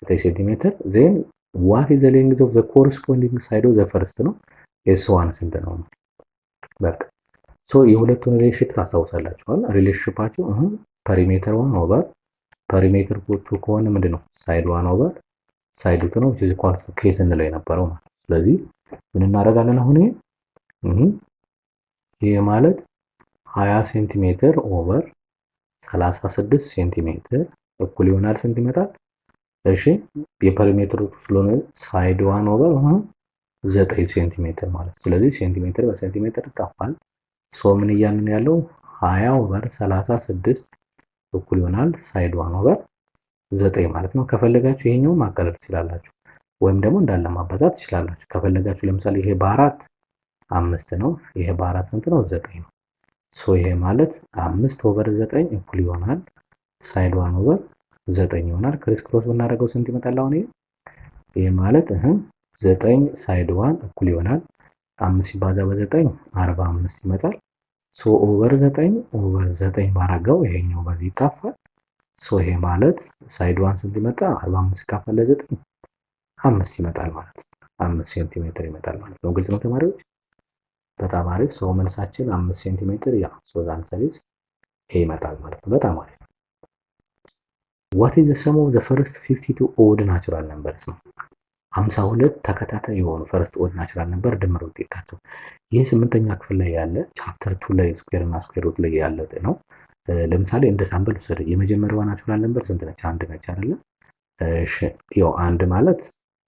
9 ሴንቲሜትር then what is the length of the corresponding side of the first ነው s1 ስንት ነው? በቃ ሶ የሁለቱን ሪሌሽንሺፕ ታስታውሳላችኋል። ሪሌሽንሺፓቸው ፐሪሜትር 1 ኦቨር ፐሪሜትር 2 ከሆነ ምንድነው ሳይድ 1 ኦቨር ሳይድ 2 ነው which is equal to k ስንለው የነበረው ማለት። ስለዚህ ምን እናደርጋለን አሁን ይሄ ማለት 20 ሴንቲሜትር ኦቨር 36 ሴንቲሜትር እኩል ይሆናል ስንት ይመጣል? እሺ የፐሪሜትሩ ስለሆነ ሳይድ 1 ኦቨር 9 ሴንቲሜትር ማለት። ስለዚህ ሴንቲሜትር በሴንቲሜትር ይጣፋል። ሶ ምን እያልን ያለው 20 ኦቨር 36 እኩል ይሆናል ሳይድ 1 ኦቨር 9 ማለት ነው። ከፈለጋችሁ ይሄኛው ማቀለል ትችላላችሁ ወይም ደግሞ እንዳለ ማባዛት ትችላላችሁ። ከፈለጋችሁ ለምሳሌ ይሄ በ4 5 ነው፣ ይሄ በ4 ስንት ነው? 9 ነው። ሶ ይሄ ማለት 5 ኦቨር 9 እኩል ይሆናል ሳይድ 1 ኦቨር 9 ይሆናል። ክሪስ ክሮስ ብናደርገው ስንት ይመጣል? አሁን ይሄ ማለት 9 ሳይድ ዋን እኩል ይሆናል 5 ሲባዛ በ9 45 ይመጣል። ሶ ኦቨር 9 ባረገው ይሄኛው በዚህ ይጣፋል። ሶ ይሄ ማለት ሳይድ ዋን ስንት ይመጣ? 45 ሲካፈል ለ9 5 ይመጣል ማለት ነው። 5 ሴንቲሜትር ይመጣል ማለት ነው። ግልጽ ነው ተማሪዎች? በጣም አሪፍ። ሶ መልሳችን 5 ሴንቲሜትር ያ ሶ ዘ አንሰር ኢዝ ይሄ ይመጣል ማለት ነው። በጣም አሪፍ። ዋት ኢዝ ዘ ሰም ኦፍ ዘ ፈርስት 52 ኦድ ናቹራል ነምበርስ ነው። 52 ተከታታይ የሆኑ ፈርስት ኦድ ናቹራል ነምበር ድምር ውጤታቸው። ይህ 8ኛ ክፍል ላይ ያለ ቻፕተር 2 ላይ ስኩዌር እና ስኩዌር ሩት ላይ ያለ ነው። ለምሳሌ እንደ ሳምፕል ውሰድ። የመጀመሪያዋ ናቹራል ነምበር ስንት ነች? አንድ ነች አይደለ? እሺ ያው አንድ ማለት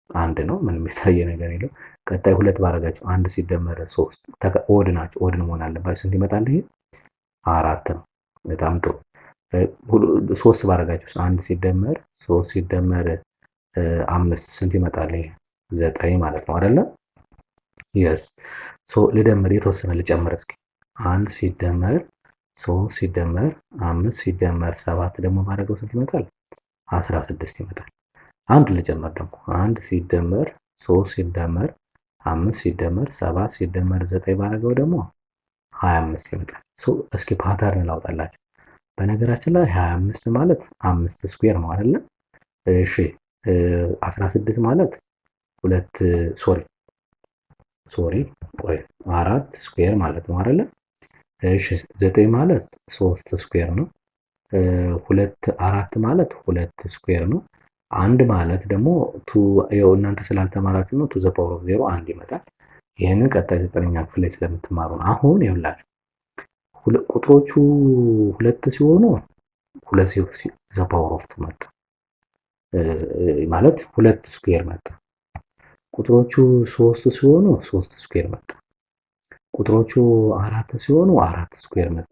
አንድ ነው። ምንም የተለየ ነገር የለው። ቀጣይ ሁለት ባረጋቸው አንድ ሲደመር 3 ኦድ ናቸው። ኦድ መሆን አለባቸው። ስንት ይመጣል? ይሄ 4 ነው። በጣም ጥሩ። 3 ባረጋቸው አንድ ሲደመር 3 ሲደመር 5 ስንት ይመጣል? ይሄ 9 ማለት ነው አይደለ? የስ ሶ ልደምር የተወሰነ ልጨምር እስኪ 1 ሲደመር 3 ሲደመር 5 ሲደመር 7 ደግሞ ባረገው ስንት ይመጣል? 16 ይመጣል። አንድ ልጨምር ደግሞ 1 ሲደመር 3 ሲደመር 5 ሲደመር 7 ሲደመር 9 ባረገው ደግሞ 25 ይመጣል። ሶ እስኪ ፓተርን ላውጣላችሁ። በነገራችን ላይ 25 ማለት 5 ስኩዌር ነው አይደለ? እሺ 16 ማለት 2 ሶሪ ቆይ 4 ስኩዌር ማለት ነው አይደለ? እሺ 9 ማለት 3 ስኩዌር ነው። 4 ማለት 2 ስኩዌር ነው። አንድ ማለት ደግሞ ያው እናንተ ስላልተማራችሁ ነው ቱ ዘ ፓወር ኦፍ 0 አንድ ይመጣል። ይሄንን ቀጣይ 9ኛ ክፍል ላይ ስለምትማሩ ነው። አሁን ይኸውላችሁ ቁጥሮቹ 2 ሲሆኑ 2 ዘ ፓወር ኦፍ 2 መጣ ማለት 2 ስኩዌር መጣ። ቁጥሮቹ 3 ሲሆኑ 3 ስኩዌር መጣ። ቁጥሮቹ 4 ሲሆኑ 4 ስኩዌር መጣ።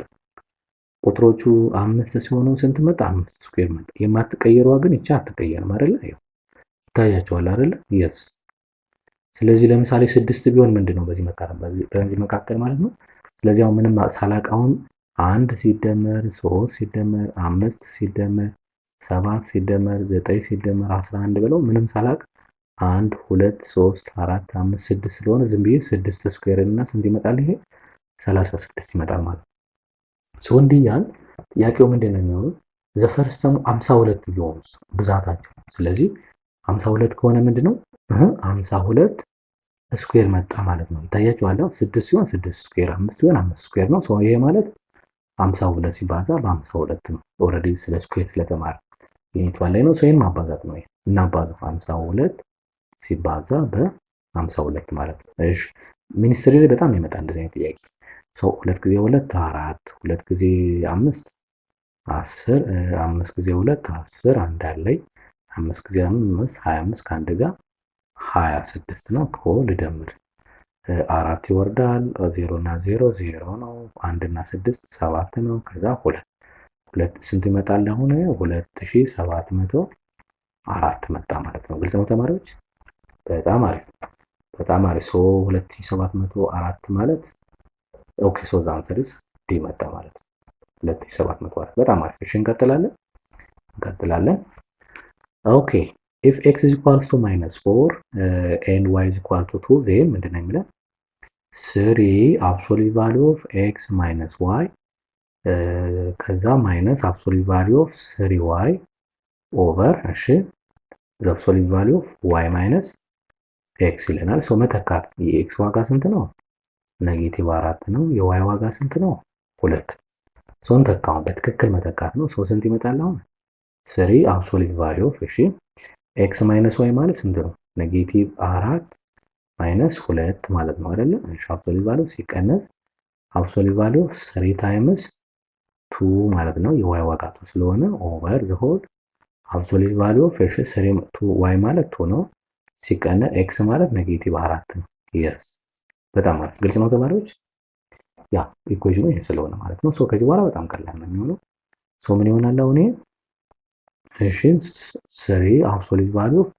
ቁጥሮቹ 5 ሲሆኑ ስንት መጣ? 5 ስኩዌር መጣ። የማትቀየረዋ ግን ይቻ አትቀየርም አይደለ? ያው ይታያቸዋል አይደለ? የስ ስለዚህ ለምሳሌ 6 ቢሆን ምንድነው በዚህ መካከል ማለት ነው። ስለዚህ አሁን ምንም ሳላቃውን 1 ሲደመር 3 ሲደመር 5 ሲደመር 7 ሲደመር 9 ሲደመር 11 ብለው ምንም ሳላቅ 1 2 3 4 5 6 ስለሆነ ዝም ብዬ 6 ስኩዌር እና ስንት ይመጣል? ይሄ 36 ይመጣል ማለት ነው። ሶ እንዲያን ጥያቄው ምንድነው የሚሆነው? ዘፈርስተሙ 52 ቢሆኑ ብዛታቸው። ስለዚህ 52 ከሆነ ምንድነው 52 ስኩዌር መጣ ማለት ነው። ይታያችኋል። 6 ሲሆን 6 ስኩዌር፣ 5 ሲሆን 5 ስኩዌር ነው። ሶ ይሄ ማለት 52 ሲባዛ በ52 ነው። ኦልሬዲ ስለ ስኩዌር ስለተማረ ዩኒት ዋን ላይ ነው። ሶ ይሄን ማባዛት ነው። ይሄ እናባዛው 52 ሲባዛ በ52 ማለት ነው። እሺ ሚኒስትሪ ላይ በጣም ይመጣ እንደዚህ አይነት ጥያቄ። ሶ 2 ጊዜ 2 4፣ 2 ጊዜ 5 10፣ 5 ጊዜ 2 10 አንድ አለኝ 5 ጊዜ 5 25 ከአንድ ጋር 26 ነው። ልደምር 4 ይወርዳል። 0 እና 0 0 ነው። 1 እና 6 7 ነው። ከዛ 2 ስንት ይመጣል? አሁን 2704 መጣ ማለት ነው። ግልጽ ነው ተማሪዎች? በጣም አሪፍ በጣም አሪፍ። ሶ 2704 ማለት ኦኬ ሶ ዘ አንሰር ኢዝ ዲ መጣ ማለት ነው። 2704 በጣም አሪፍ። እሺ እንቀጥላለን። ኦኬ if x is equal to -4 and y is equal to 2 then ምንድነው የሚለው 3 absolute value of x minus y ከዛ ማይነስ absolute value of 3y over እሺ the absolute value of y minus x ይለናል። ሶ መተካት የx ዋጋ ስንት ነው? -4 ነው። የy ዋጋ ስንት ነው? 2። ሶን ተካው በትክክል መተካት ነው። ሶ ስንት ይመጣል አሁን 3 absolute value of እሺ ኤክስ ማይነስ ዋይ ማለት ስንት ነው? -4 ማይነስ 2 ማለት ነው አይደለ? አብሶሉት ቫልዩ ሲቀነስ አብሶሉት ቫልዩ 3 ታይምስ 2 ማለት ነው። የዋይ ዋጋ 2 ስለሆነ ኦቨር ዘ ሆል አብሶሉት ቫልዩ ኦፍ 3 ዋይ ማለት 2 ነው። ሲቀነስ ኤክስ ማለት -4 ነው። የስ በጣም አሪፍ ግልጽ ነው ተማሪዎች? ያ ኢኩዌሽኑ ይሄ ስለሆነ ማለት ነው። ሶ ከዚህ በኋላ በጣም ቀላል ነው የሚሆነው። ሶ ምን ይሆናል አሁን ይሄ እሺ 3 አብሶሉት ቫልዩ ኦፍ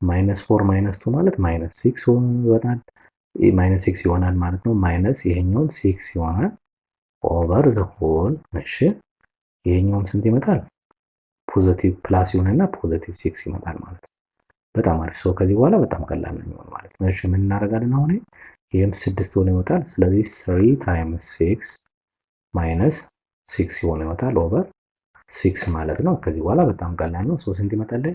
-4 -2 ማለት -6 ይሆናል። -6 ይሆናል ማለት ነው። ማይነስ ይሄኛውም 6 ይሆናል ኦቨር ዘ ሆል እሺ ይሄኛውም ስንት ይመጣል? ፖዘቲቭ ፕላስ ይሆንና ፖዘቲቭ 6 ይመጣል ማለት ነው። በጣም አሪፍ። ሶ ከዚህ በኋላ በጣም ቀላል ነው የሚሆን ማለት ነው። እሺ ምን እናደርጋለን አሁን? ይሄም 6 ሆኖ ይወጣል። ስለዚህ 3 ታይምስ 6 ማይነስ 6 ሆኖ ይወጣል ኦቨር 6 ማለት ነው። ከዚህ በኋላ በጣም ቀላል ነው። ሶ ስንት ይመጣል?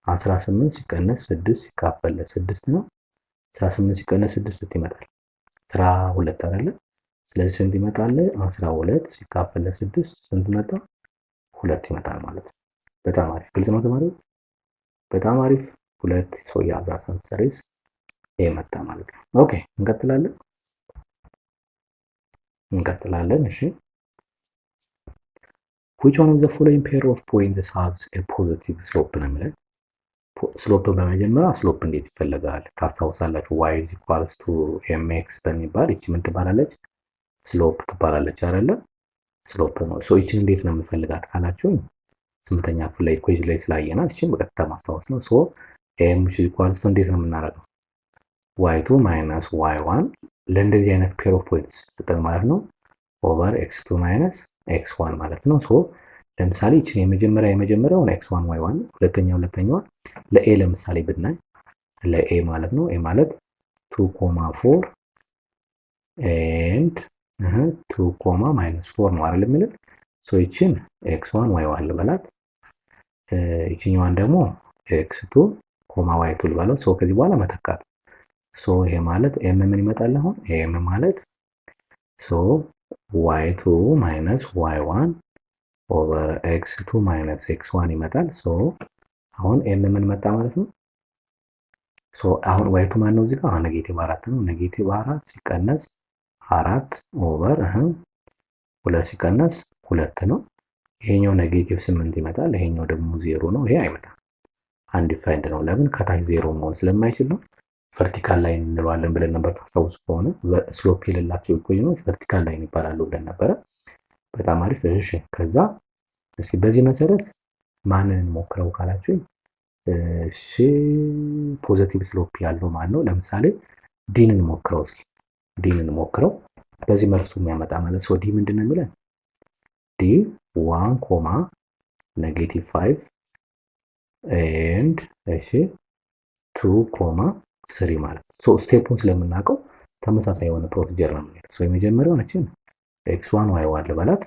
18 ሲቀነስ 6 ሲካፈል ለ6 ነው። 18 ሲቀነስ 6 ስንት ይመጣል? 12 አይደለ? ስለዚህ ስንት ይመጣል? 12 ሲካፈል ለ6 ስንት መጣ? 2 ይመጣል ማለት ነው። በጣም አሪፍ። ግልጽ ነው ተማሪዎች? በጣም አሪፍ። 2 ሶ ያዛት አንሰሪስ ኤ መጣ ማለት ነው። ኦኬ እንቀጥላለን። እሺ which one of the following pair of points has a positive slope ነው የሚለው። ስሎፕ በመጀመሪያ ስሎፕ እንዴት ይፈለጋል ታስታውሳላችሁ? y is equals to mx በሚባል እቺ ምን ትባላለች? ስሎፕ ትባላለች አይደለ? ስሎፕ ነው። ሶ እቺን እንዴት ነው የምፈልጋት ካላችሁ ስምንተኛ ክፍል ላይ ኢኩዌሽን ላይ ስላየናት እቺን በቀጥታ ማስታወስ ነው። ሶ m is equals to እንዴት ነው የምናደርገው? y2 minus y1 ለእንደዚህ አይነት ፔር ኦፍ ፖይንትስ ተጠቅመን ማለት ነው ኦቨር x2 minus x1 ማለት ነው። ሶ ለምሳሌ እቺን የመጀመሪያውን x1 y1 ሁለተኛዋ ለኤ ለምሳሌ ብናይ ለኤ ማለት ነው ኤ ማለት 2,4 and 2, -4 ነው አይደል የሚለው። ሶ እቺን x1 y1 ልበላት፣ እቺኛዋን ደግሞ x2 y2 ልበለው። ሶ ከዚህ በኋላ መተካት። ሶ ይሄ ማለት ኤም ምን ይመጣል አሁን? ኤም ማለት ሶ y2 minus y1 ኦቨር x2 minus x1 ይመጣል። ሶ አሁን ኤም ምን መጣ ማለት ነው? ሶ አሁን y2 ማን ነው? እዚህ ጋር ኔጌቲቭ 4 ነው። ኔጌቲቭ 4 ሲቀነስ 4 ኦቨር 2 ሲቀነስ 2 ነው። ይሄኛው ኔጌቲቭ 8 ይመጣል። ይሄኛው ደግሞ 0 ነው። ይሄ አይመጣም። አንዲፋይንድ ነው። ለምን? ከታች 0 መሆን ስለማይችል ነው። ቨርቲካል ላይን እንለዋለን ብለን ነበር ታስታውሱ ከሆነ። ስሎፕ የሌላቸው ኢኩዌሽኖች ቨርቲካል ላይን ይባላሉ ብለን ነበረ። በጣም አሪፍ። እሺ ከዛ እስኪ በዚህ መሰረት ማንን እንሞክረው ካላችሁ፣ እሺ ፖዚቲቭ ስሎፕ ያለው ማን ነው? ለምሳሌ ዲን እንሞክረው። እስኪ ዲን እንሞክረው በዚህ መልሱ የሚያመጣ ማለት ነው። ዲ ምንድነው የሚለን? ዲ 1, -5 ኤንድ እሺ 2, 3 ማለት ነው። ሶ ስቴፑን ስለምናውቀው ተመሳሳይ የሆነ ፕሮሲጀር ነው የሚሄደው። ሶ የመጀመሪያውን እቺን x1 y1 ልበላት፣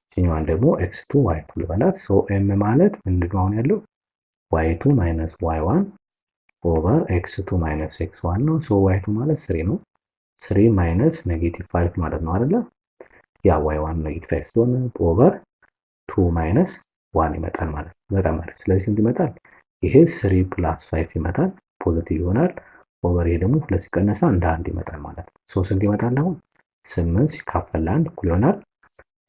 እቺኛዋን ደግሞ x2 y2 ልበላት። ሶ m ማለት ምንድነው አሁን ያለው? y2 minus y1 ኦቨር x2 minus x1 ነው። ሶ y2 ማለት 3 ነው። 3 minus -5 ማለት ነው አይደለ? ያ y1 -5 ስለሆነ ኦቨር 2 minus 1 ይመጣል ማለት ነው። በጣም አሪፍ። ስለዚህ ስንት ይመጣል? ይሄ 3 + 5 ይመጣል፣ ፖዚቲቭ ይሆናል። ኦቨር ይሄ ደግሞ 2 ሲቀነሳ እንደ 1 ይመጣል ማለት ነው። ሶ ስንት ይመጣል አሁን? 8 ሲካፈል ለ1 እኩል ይሆናል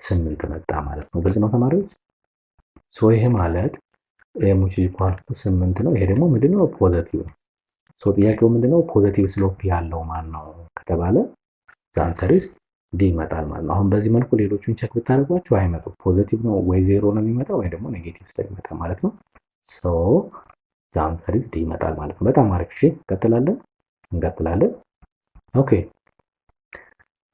8 መጣ ማለት ነው። ግልጽ ነው ተማሪዎች? ሶ ይሄ ማለት ኤምጂ ኢኳል ቱ 8 ነው። ይሄ ደግሞ ምንድነው? ፖዚቲቭ ነው። ሶ ጥያቄው ምንድነው? ፖዚቲቭ ስሎፕ ያለው ማን ነው ከተባለ ዛንሰሪስ ዲ ይመጣል ማለት ነው። አሁን በዚህ መልኩ ሌሎቹን ቼክ ብታደርጓቸው አይመጡም። ፖዚቲቭ ነው ወይ 0 ነው የሚመጣው ወይ ደግሞ ኔጌቲቭ ስለሚመጣ ማለት ነው። ሶ ዛንሰሪስ ዲ ይመጣል ማለት ነው። በጣም አሪፍ። እሺ እንቀጥላለን። ኦኬ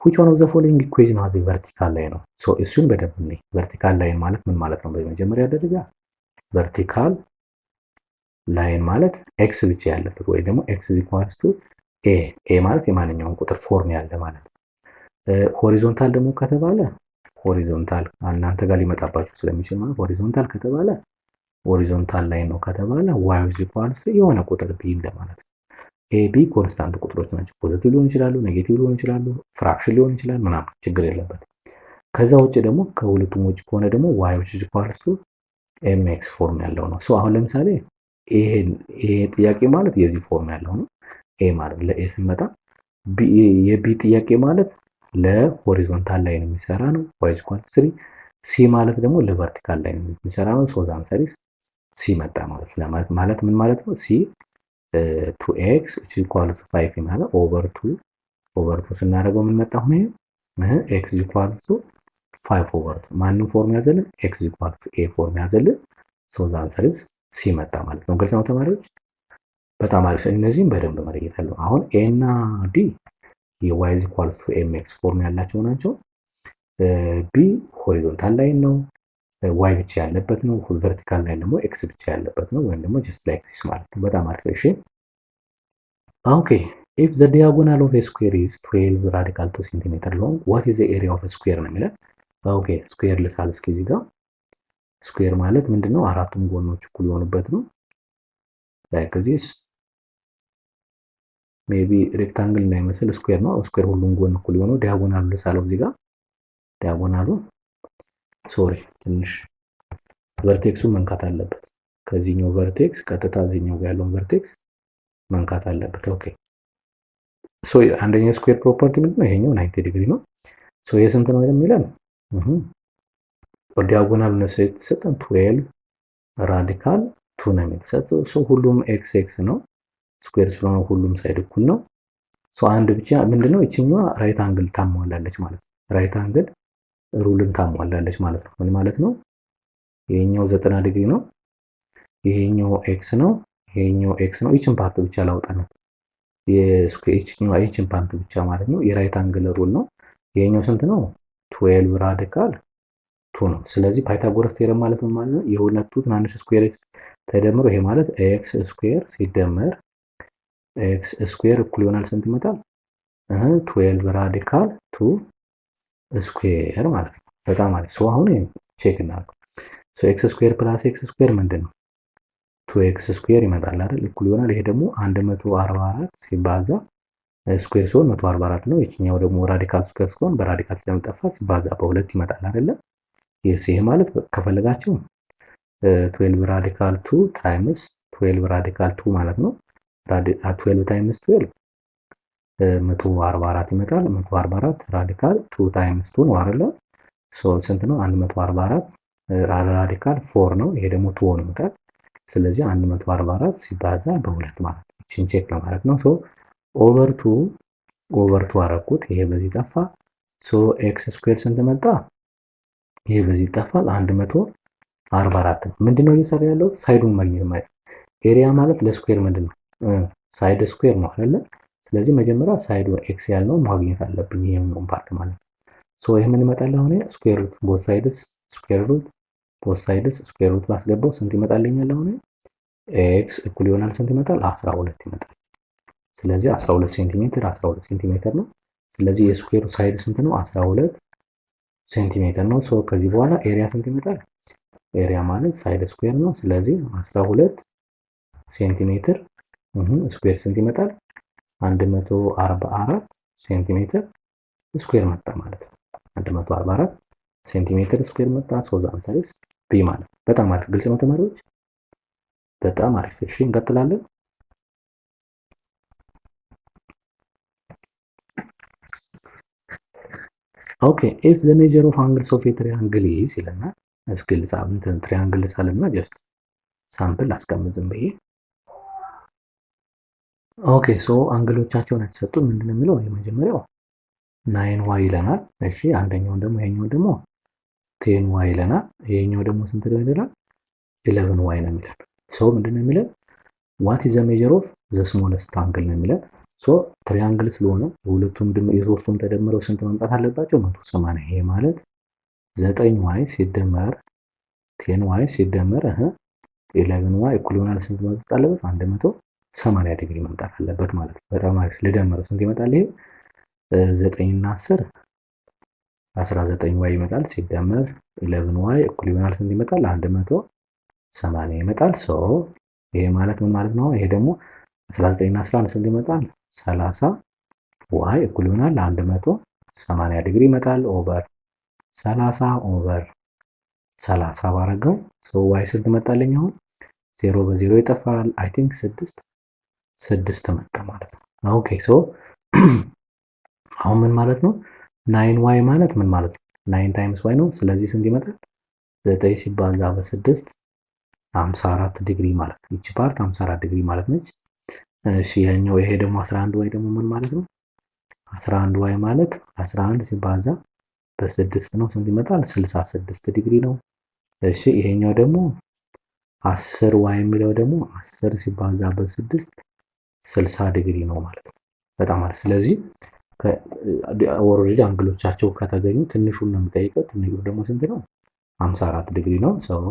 which one of the following equation has a vertical line ነው? ሶ እሱን በደንብ እንይ። ቨርቲካል ላይን ማለት ምን ማለት ነው? በመጀመሪያ ደረጃ ቨርቲካል ላይን ማለት ኤክስ ብቻ ያለበት ወይ ደግሞ x ኤ ማለት የማንኛውም ቁጥር ፎርም ያለ ማለት ነው። ሆሪዞንታል ደግሞ ከተባለ ሆሪዞንታል እናንተ ጋር ሊመጣባችሁ ስለሚችል ማለት ሆሪዞንታል ከተባለ ሆሪዞንታል ላይን ነው ከተባለ y የሆነ ቁጥር ቢ እንደማለት ነው። ኤ ቢ ኮንስታንት ቁጥሮች ናቸው። ፖዚቲቭ ሊሆን ይችላሉ፣ ኔጌቲቭ ሊሆን ይችላሉ፣ ፍራክሽን ሊሆን ይችላል ምናምን ችግር የለበት። ከዛ ውጭ ደግሞ ከሁለቱም ውጭ ከሆነ ደግሞ y mx ፎርም ያለው ነው። ሶ አሁን ለምሳሌ ይሄ ጥያቄ ማለት የዚህ ፎርም ያለው ነው። ኤ ማለት ለኤ ስንመጣ የቢ ጥያቄ ማለት ለሆሪዞንታል ላይን የሚሰራ ነው y 3። ሲ ማለት ደግሞ ለቨርቲካል ላይን የሚሰራ ነው። ሶ ዛንሰሪስ ሲ መጣ ማለት ምን ማለት ነው? ሲ 2x 5 ይማለ ኦቨር 2 ስናደርገው ምን መጣ? ሆነ x 5 ኦቨር 2 ማንን ፎርም ያዘልን? x a ፎርም ያዘልን። ሶ ዛንሰሪስ ሲ መጣ ማለት ነው። ግልጽ ነው ተማሪዎች? በጣም አሪፍ። እነዚህም በደንብ መለየት አለው። አሁን ኤ እና ዲ y mx ፎርም ያላቸው ናቸው። ቢ ሆሪዞንታል ላይን ነው። ዋይ ብቻ ያለበት ነው። ቨርቲካል ላይ ደግሞ ኤክስ ብቻ ያለበት ነው፣ ወይም ደግሞ ጀስት ላይክ ዚስ ማለት ነው። በጣም አሪፍ። እሺ ኦኬ ኢፍ ዘ ዲያጎናል ኦፍ ኤ ስኩዌር ኢዝ 12 ራዲካል 2 ሴንቲሜትር ሎንግ ዋት ኢዝ ዘ ኤሪያ ኦፍ ስኩዌር ነው የሚለን። ኦኬ ስኩዌር ልሳል እስኪ እዚህ ጋር ስኩዌር ማለት ምንድነው? አራቱም ጎኖች እኩል የሆኑበት ነው። ላይክ ዚስ ሜቢ ሬክታንግል እንዳይመስል ስኩዌር ነው። ስኩዌር ሁሉም ጎን እኩል የሆነው ዲያጎናሉ ልሳለው እዚህ ጋር ዲያጎናሉ ሶሪ ትንሽ ቨርቴክሱ መንካት አለበት። ከዚህኛው ቨርቴክስ ቀጥታ እዚህኛው ጋር ያለውን ቨርቴክስ መንካት አለበት። ኦኬ ሶ አንደኛ ስኩዌር ፕሮፐርቲ ምንድነው? ይሄኛው 90 ዲግሪ ነው። ሶ የስንት ነው የሚለን? ዲያጎናል ነው የተሰጠን 12 ራዲካል 2 ነው የተሰጠው። ሶ ሁሉም ኤክስ ኤክስ ነው። ስኩዌር ስለሆነ ሁሉም ሳይድ እኩል ነው። ሶ አንድ ብቻ ምንድነው? እቺኛዋ ራይት አንግል ታሟላለች ማለት ነው። ራይት አንግል ሩልን ታሟላለች ማለት ነው። ምን ማለት ነው? ይሄኛው 90 ዲግሪ ነው። ይሄኛው ኤክስ ነው። ይሄኛው ኤክስ ነው። ይችን ፓርት ብቻ ላውጣ ነው። ይችን ፓርት ብቻ ማለት ነው። የራይት አንግል ሩል ነው። ይሄኛው ስንት ነው? 12 ራዲካል 2 ነው። ስለዚህ ፓይታጎረስ ቴረም ማለት ምን ማለት ነው? የሁለቱ ትናንሽ ስኩዌር ተደምሮ ይሄ ማለት ኤክስ ስኩዌር ሲደመር ኤክስ ስኩዌር እኩል ይሆናል ስንት ይመጣል? 12 ራዲካል 2 ስኩዌር ማለት ነው። በጣም አሪፍ። ሶ አሁን ቼክ እናድርግ። ሶ ኤክስ ስኩዌር ፕላስ ኤክስ ስኩዌር ምንድን ነው? 2ኤክስ ስኩዌር ይመጣል አይደል? እኩል ይሆናል። ይሄ ደግሞ 144 ሲባዛ ስኩዌር ሲሆን 144 ነው። ይችኛው ደግሞ ራዲካል ስኩዌር ሲሆን በራዲካል ስለሚጠፋ ሲባዛ በሁለት ይመጣል አይደለ? ይሄ ማለት ከፈለጋችሁ 12 ራዲካል 2 ታይምስ 12 ራዲካል 2 ማለት ነው። 12 ታይምስ 12 144 ይመጣል። 144 ራዲካል 2 ታይምስ 2 ነው አይደለ? ሶ ስንት ነው? 144 ራዲካል 4 ነው። ይሄ ደግሞ 2 ነው ይመጣል። ስለዚህ 144 ሲባዛ በሁለት ማለት ነው። እቺን ቼክ ለማድረግ ነው። ሶ ኦቨር 2 አረኩት። ይሄ በዚህ ጠፋ። ሶ ኤክስ ስኩዌር ስንት መጣ? ይሄ በዚህ ይጠፋል። 144 ምንድነው እየሰራ ያለው? ሳይዱን ማግኘት ማለት ኤሪያ ማለት ለስኩዌር ምንድነው? ሳይድ ስኩዌር ነው አይደለ? ስለዚህ መጀመሪያ ሳይዱ ኤክስ ያለው ማግኘት አለብኝ። ይሄኛውን ፓርት ማለት ነው። ሶ ይሄ ምን ይመጣል? አሁን ስኩዌር ሩት ቦት ሳይድስ ስኩዌር ሩት ቦት ሳይድስ ስኩዌር ሩት ባስገባው ስንት ይመጣልኛል? አሁን ኤክስ እኩል ይሆናል ስንት ይመጣል? 12 ይመጣል። ስለዚህ 12 ሴንቲሜትር 12 ሴንቲሜትር ነው። ስለዚህ የስኩዌሩ ሳይድ ስንት ነው? 12 ሴንቲሜትር ነው። ሶ ከዚህ በኋላ ኤሪያ ስንት ይመጣል? ኤሪያ ማለት ሳይድ ስኩዌር ነው። ስለዚህ 12 ሴንቲሜትር ስኩዌር ስንት ይመጣል? 144 ሴንቲሜትር ስኩዌር መጣ ማለት ነው። 144 ሴንቲሜትር ስኩዌር መጣ። ሶ ዘ አንሰር ኢዝ ቢ ማለት ነው። በጣም አሪፍ። ግልጽ ነው ተማሪዎች? በጣም አሪፍ። እሺ እንቀጥላለን። ኦኬ ኢፍ ዘ ሜጀር ኦፍ አንግልስ ኦፍ ኤ ትሪያንግል ኢዝ ይለናል። እስኪ ትሪያንግል ሳልና ጀስት ሳምፕል አስቀምጥ ዝም ብዬ። ኦኬ ሶ አንግሎቻቸውን የተሰጡን ምንድነው የሚለው? የመጀመሪያው 9y ይለናል። እሺ አንደኛውን ደግሞ ይሄኛው ደግሞ 10y ይለናል። ይሄኛው ደግሞ ስንት ነው ይለናል? 11y ነው የሚለን። ሶ ምንድነው የሚለን? ዋት ኢዝ ዘ ሜጀር ኦፍ ዘ ስሞለስት አንግል ነው የሚለን። ሶ ትሪያንግል ስለሆነ የሁለቱም የሶስቱም ተደምረው ስንት መምጣት አለባቸው? 180። ይሄ ማለት 9y ሲደመር 10y ሲደመር 11y እኩል ይሆናል ስንት መምጣት አለበት? 180 ዲግሪ መምጣት አለበት ማለት ነው። በጣም አሪፍ። ልደምረው ስንት ይመጣል? ይሄ 9 እና 10 19y ይመጣል። ሲደመር 11y እኩል ይሆናል ስንት ይመጣል? 180 ይመጣል። ሶ ይሄ ማለት ምን ማለት ነው? ይሄ ደግሞ 19 እና 11 ስንት ይመጣል? 30 y እኩል ይሆናል 180 ዲግሪ ይመጣል። ኦቨር 30 ኦቨር 30 ባረገው ሶ y ስንት መጣልኝ? አሁን 0 በ0 ይጠፋል። አይ ቲንክ 6 መጣ ማለት ነው። ኦኬ ሶ አሁን ምን ማለት ነው? 9y ማለት ምን ማለት ነው? 9 ታይምስ y ነው። ስለዚህ ስንት ይመጣል? 9 ሲባዛ በ6 54 ዲግሪ ማለት ነው። እቺ ፓርት 54 ዲግሪ ማለት ነች። እሺ ያኛው ይሄ ደግሞ 11y ደግሞ ምን ማለት ነው? 11y ማለት 11 ሲባዛ በ6 ነው። ስንት ይመጣል? 66 ዲግሪ ነው። እሺ ይሄኛው ደግሞ 10y የሚለው ደግሞ 10 ሲባዛ በ6 60 ዲግሪ ነው ማለት ነው። በጣም አሪፍ። ስለዚህ ኦልሬዲ አንግሎቻቸው ከተገኙ ትንሹን ነው የሚጠይቀው። ትንሹ ደግሞ ስንት ነው? 54 ዲግሪ ነው። ሰው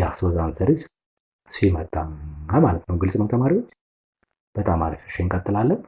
ያስ ወዝ አንሰሪስ ሲመጣ ማለት ነው። ግልጽ ነው ተማሪዎች? በጣም አሪፍ። እሺ እንቀጥላለን።